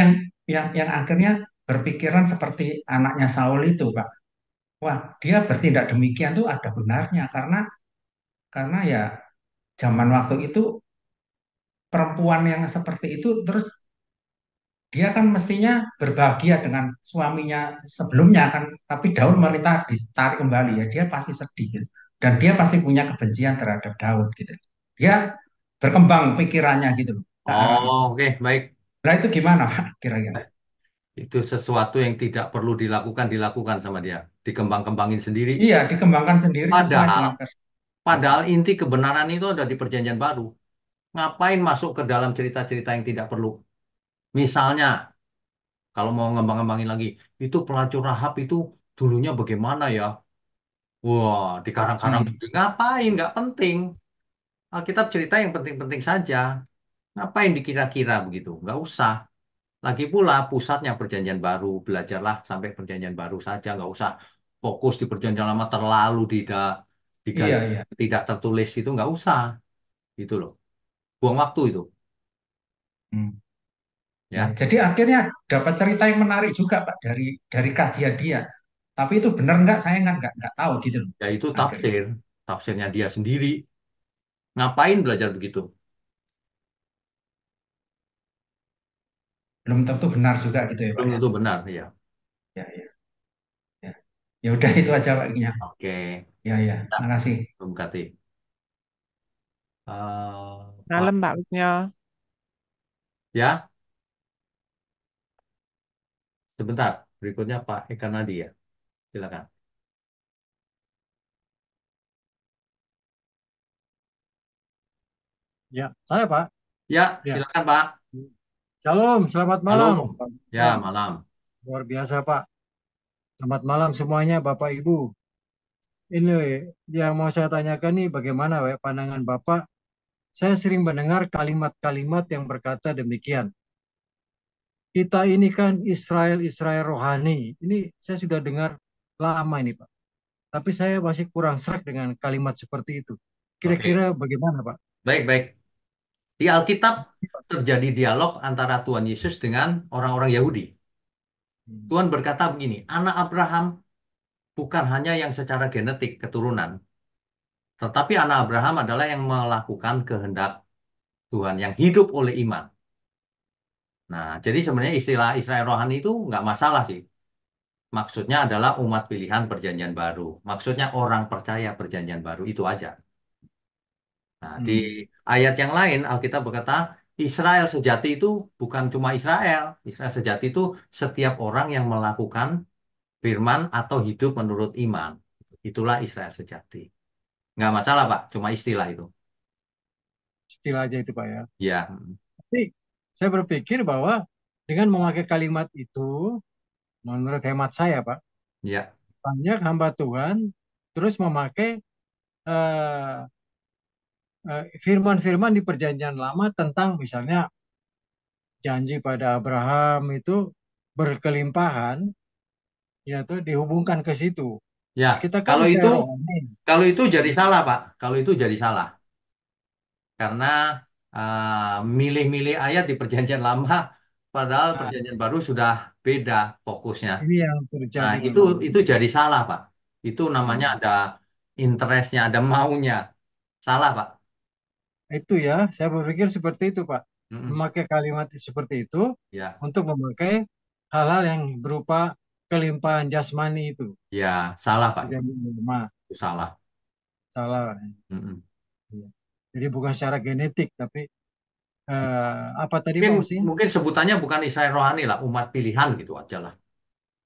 yang akhirnya berpikiran seperti anaknya Saul itu Pak. Wah dia bertindak demikian tuh ada benarnya karena ya zaman waktu itu perempuan yang seperti itu terus dia kan mestinya berbahagia dengan suaminya sebelumnya kan, tapi Daud merintah ditarik kembali ya, dia pasti sedih gitu. Dan dia pasti punya kebencian terhadap Daud gitu. Dia berkembang pikirannya gitu loh ke arah itu. oh, oke, baik. Nah itu gimana Pak kira-kira? Itu sesuatu yang tidak perlu dilakukan sama dia. Dikembang-kembangin sendiri. Iya dikembangkan sendiri sesuai Padahal, dengan padahal inti kebenaran itu ada di Perjanjian Baru. Ngapain masuk ke dalam cerita-cerita yang tidak perlu? Misalnya, kalau mau ngembang-ngembangin lagi, itu pelacur Rahab itu dulunya bagaimana ya? Wah, di karang-karang Hmm. ngapain? Nggak penting. Alkitab cerita yang penting-penting saja. Ngapain dikira-kira begitu? Nggak usah. Lagi pula pusatnya perjanjian baru. Belajarlah sampai perjanjian baru saja. Nggak usah fokus di perjanjian lama terlalu digali Iya, iya. tidak tertulis itu nggak usah. Gitu loh. Buang waktu itu. Hmm. Ya, Ya, jadi akhirnya dapat cerita yang menarik juga Pak dari kajian dia. Tapi itu benar nggak? Saya nggak tahu gitu loh ya itu akhirnya. tafsir. Tafsirnya dia sendiri. Ngapain belajar begitu? Belum tentu benar juga gitu ya Pak Belum ya. tentu benar, ya. Ya, ya, ya. Ya udah itu aja Pak. Ya, Oke. ya, ya. Ya, Makasih. Bung Kati. Pak, Malam Mbak Wisnu. ya, sebentar. Berikutnya Pak Eka Nadi ya. Silakan. Ya, saya Pak. Ya, Ya. silakan Pak. Shalom, selamat Halo. malam. Ya, Pak. malam. Luar biasa Pak. Selamat malam semuanya Bapak Ibu. Ini yang mau saya tanyakan nih bagaimana pandangan Bapak? Saya sering mendengar kalimat-kalimat yang berkata demikian. Kita ini kan Israel rohani. Ini saya sudah dengar lama ini Pak. Tapi saya masih kurang serak dengan kalimat seperti itu. Oke. Kira-kira bagaimana Pak? Baik, baik. Di Alkitab terjadi dialog antara Tuhan Yesus dengan orang-orang Yahudi. Hmm. Tuhan berkata begini, anak Abraham bukan hanya yang secara genetik keturunan, tetapi anak Abraham adalah yang melakukan kehendak Tuhan, yang hidup oleh iman. Nah, jadi sebenarnya istilah Israel rohani itu nggak masalah sih. Maksudnya adalah umat pilihan perjanjian baru. Maksudnya orang percaya perjanjian baru itu aja. Nah, di Hmm. ayat yang lain Alkitab berkata, Israel sejati itu bukan cuma Israel. Israel sejati itu setiap orang yang melakukan firman atau hidup menurut iman. Itulah Israel sejati. Nggak masalah, Pak. Cuma istilah itu. Istilah aja itu Pak ya. Ya, Tapi saya berpikir bahwa dengan memakai kalimat itu, menurut hemat saya, Pak, ya, banyak hamba Tuhan terus memakai eh, firman-firman di Perjanjian Lama tentang misalnya janji pada Abraham itu berkelimpahan, ya tuh dihubungkan ke situ. ya. Kita kan Kalau itu, Israel rohani. kalau itu jadi salah, Pak. Kalau itu jadi salah. Karena milih-milih ayat di Perjanjian Lama, padahal Nah, Perjanjian Baru sudah beda fokusnya. ini yang Nah, terjadi itu memang. itu jadi salah, Pak. Itu namanya Hmm. ada interestnya, ada maunya. Salah, Pak. Itu ya, saya berpikir seperti itu, Pak. Mm-mm. Memakai kalimat seperti itu Ya, untuk memakai hal-hal yang berupa kelimpahan jasmani itu. ya, salah, Pak. Perjanjian lama, Itu salah. salah. Mm-mm. Ya. Jadi bukan secara genetik, tapi apa tadi Mungkin Pak maksudnya? mungkin sebutannya bukan Israel rohani lah, umat pilihan gitu aja lah.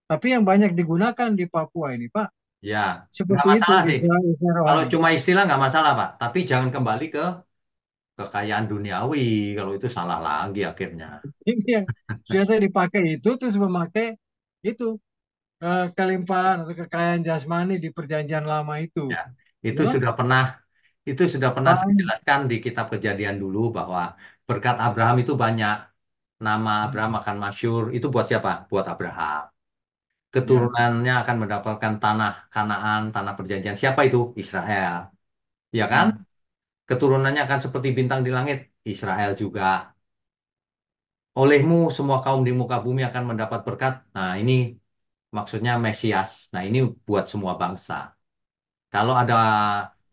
Tapi yang banyak digunakan di Papua ini, Pak, Ya, nggak seperti itu, masalah sih. Israel, Israel Kalau rohani. cuma istilah nggak masalah, Pak. Tapi jangan kembali ke kekayaan duniawi. Kalau itu salah lagi akhirnya. Ini yang biasa dipakai itu, terus memakai itu kelimpahan atau kekayaan jasmani di Perjanjian Lama itu. Ya, You itu know? sudah pernah saya Bang. jelaskan di kitab Kejadian dulu bahwa berkat Abraham itu banyak. Nama Abraham akan masyhur. Itu buat siapa? Buat Abraham. Ya. Keturunannya akan mendapatkan tanah Kanaan, tanah perjanjian. Siapa itu? Israel. Ya kan? Hmm. Keturunannya akan seperti bintang di langit. Israel juga. Olehmu semua kaum di muka bumi akan mendapat berkat. Nah, ini maksudnya Mesias. Nah, ini buat semua bangsa. Kalau ada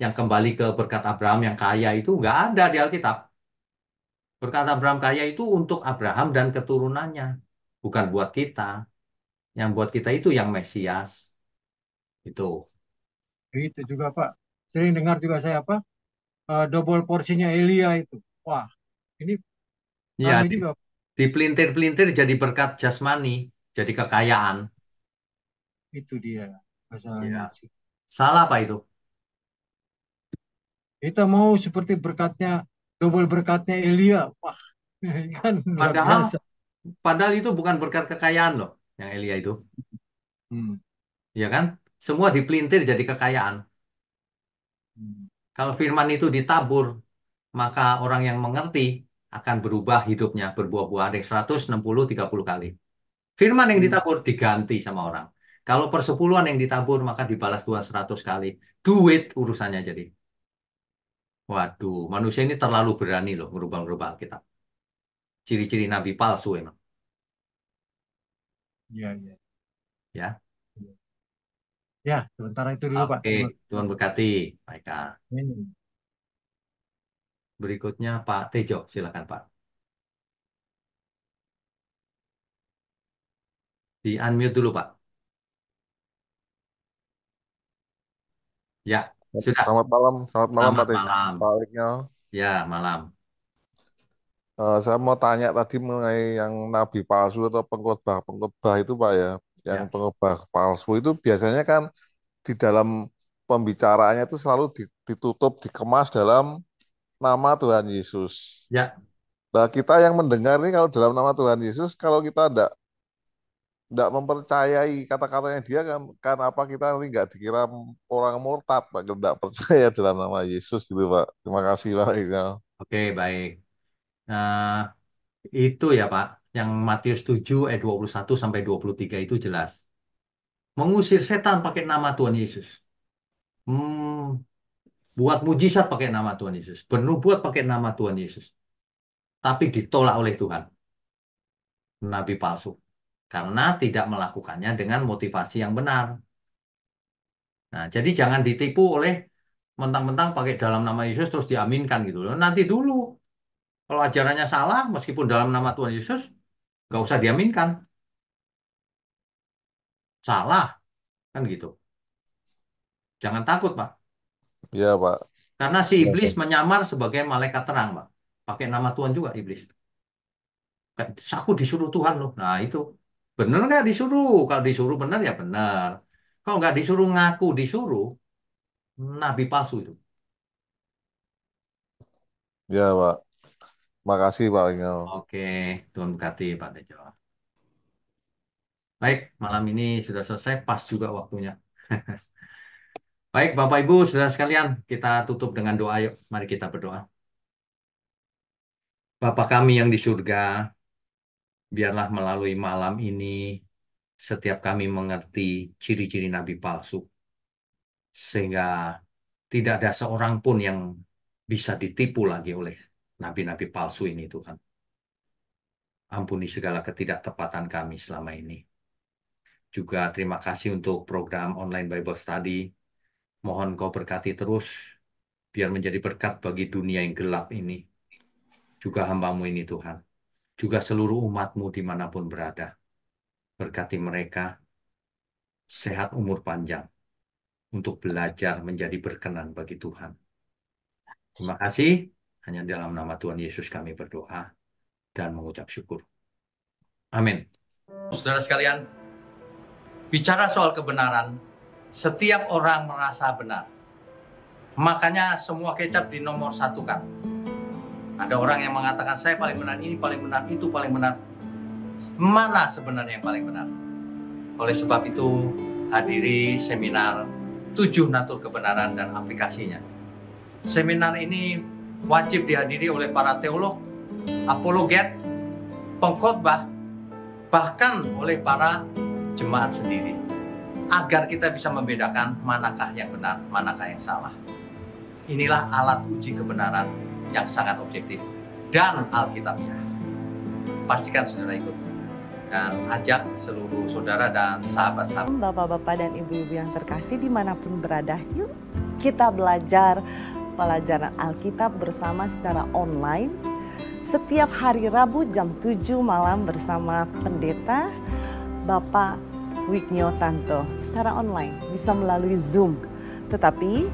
yang kembali ke berkat Abraham yang kaya itu nggak ada di Alkitab. Berkat Abraham kaya itu untuk Abraham dan keturunannya, bukan buat kita. Yang buat kita itu yang Mesias. Itu. Itu juga Pak. Sering dengar juga saya apa? Double porsinya Elia itu. Wah, ini Ya, rame juga. dipelintir-pelintir jadi berkat jasmani, jadi kekayaan. Itu dia masalahnya Ya. sih. Salah Pak itu. Kita mau seperti berkatnya double berkatnya Elia. Wah, kan luar Padahal biasa. padahal itu bukan berkat kekayaan loh yang Elia itu, Hmm. ya kan? Semua dipelintir jadi kekayaan. Hmm. Kalau firman itu ditabur, maka orang yang mengerti akan berubah hidupnya berbuah-buah. Ada yang 100, 60, 30 kali. Firman yang Hmm. ditabur diganti sama orang. Kalau persepuluhan yang ditabur maka dibalas Tuhan 100 kali. Duit urusannya jadi. Waduh, manusia ini terlalu berani loh merubah-rubah Alkitab. Ciri-ciri nabi palsu emang. Iya, iya. Ya, Ya, sementara itu dulu, Pak. oke. Terima Tuhan kasih. berkati. Baik, Kak. Amin. Berikutnya Pak Tejo, silakan Pak. Di unmute dulu Pak. Ya, sudah. Selamat malam Pak Selamat Tejo. malam. Pak Iqnyo. Ya, malam. Saya mau tanya tadi mengenai yang nabi palsu atau pengkhotbah itu Pak ya. Yang Ya, pengkhotbah palsu itu biasanya kan di dalam pembicaraannya itu selalu ditutup, dikemas dalam nama Tuhan Yesus. ya. Nah, kita yang mendengar ini kalau dalam nama Tuhan Yesus, kalau kita tidak mempercayai kata-katanya dia kan apa kita nanti nggak dikira orang murtad Pak, kalau tidak percaya dalam nama Yesus gitu Pak. Terima kasih Pak Iqnyo. Oke, baik. Nah, itu ya Pak, yang Matius 7 ayat 21 sampai 23 itu jelas. Mengusir setan pakai nama Tuhan Yesus. Hmm, buat mujizat pakai nama Tuhan Yesus. Bernubuat pakai nama Tuhan Yesus. Tapi ditolak oleh Tuhan. Nabi palsu. Karena tidak melakukannya dengan motivasi yang benar. Nah, jadi jangan ditipu oleh mentang-mentang pakai dalam nama Yesus terus diaminkan gitu loh. Nanti dulu, kalau ajarannya salah, meskipun dalam nama Tuhan Yesus, nggak usah diaminkan. Salah, kan gitu. Jangan takut, Pak. Iya Pak. Karena si Iya, iblis Pak. menyamar sebagai malaikat terang, Pak. Pakai nama Tuhan juga iblis. Kayak, aku disuruh Tuhan loh. Nah, itu. Bener nggak disuruh? Kalau disuruh bener ya bener. Kalau nggak disuruh ngaku disuruh, nabi palsu itu. Iya Pak. Makasih Pak Iqnyo. Oke, Tuhan berkati Pak Tejo. Baik, malam ini sudah selesai, pas juga waktunya. Baik, Bapak Ibu, saudara sekalian, kita tutup dengan doa yuk. Mari kita berdoa. Bapa kami yang di surga, biarlah melalui malam ini setiap kami mengerti ciri-ciri nabi palsu, sehingga tidak ada seorang pun yang bisa ditipu lagi oleh nabi-nabi palsu ini, Tuhan. Ampuni segala ketidaktepatan kami selama ini. Juga terima kasih untuk program online Bible Study. Mohon Kau berkati terus, biar menjadi berkat bagi dunia yang gelap ini. Juga hamba-Mu ini Tuhan. Juga seluruh umat-Mu dimanapun berada. Berkati mereka, sehat umur panjang, untuk belajar menjadi berkenan bagi Tuhan. Terima kasih. Hanya dalam nama Tuhan Yesus kami berdoa dan mengucap syukur. Amin. Saudara sekalian, bicara soal kebenaran, setiap orang merasa benar. Makanya semua kecap dinomor satukan. Ada orang yang mengatakan saya paling benar, ini paling benar, itu paling benar. Mana sebenarnya yang paling benar? Oleh sebab itu, hadiri seminar 7 natur kebenaran dan aplikasinya. Seminar ini wajib dihadiri oleh para teolog, apologet, pengkhotbah, bahkan oleh para jemaat sendiri. Agar kita bisa membedakan manakah yang benar, manakah yang salah. Inilah alat uji kebenaran yang sangat objektif dan alkitabiah. Pastikan saudara ikut dan ajak seluruh saudara dan sahabat-sahabat. Bapak-bapak dan ibu-ibu yang terkasih dimanapun berada, yuk kita belajar pelajaran Alkitab bersama secara online setiap hari Rabu jam 7 malam bersama pendeta Bapak Iqnyo Tanto secara online, bisa melalui Zoom. Tetapi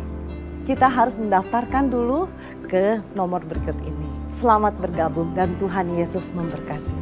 kita harus mendaftarkan dulu ke nomor berikut ini. Selamat bergabung dan Tuhan Yesus memberkati.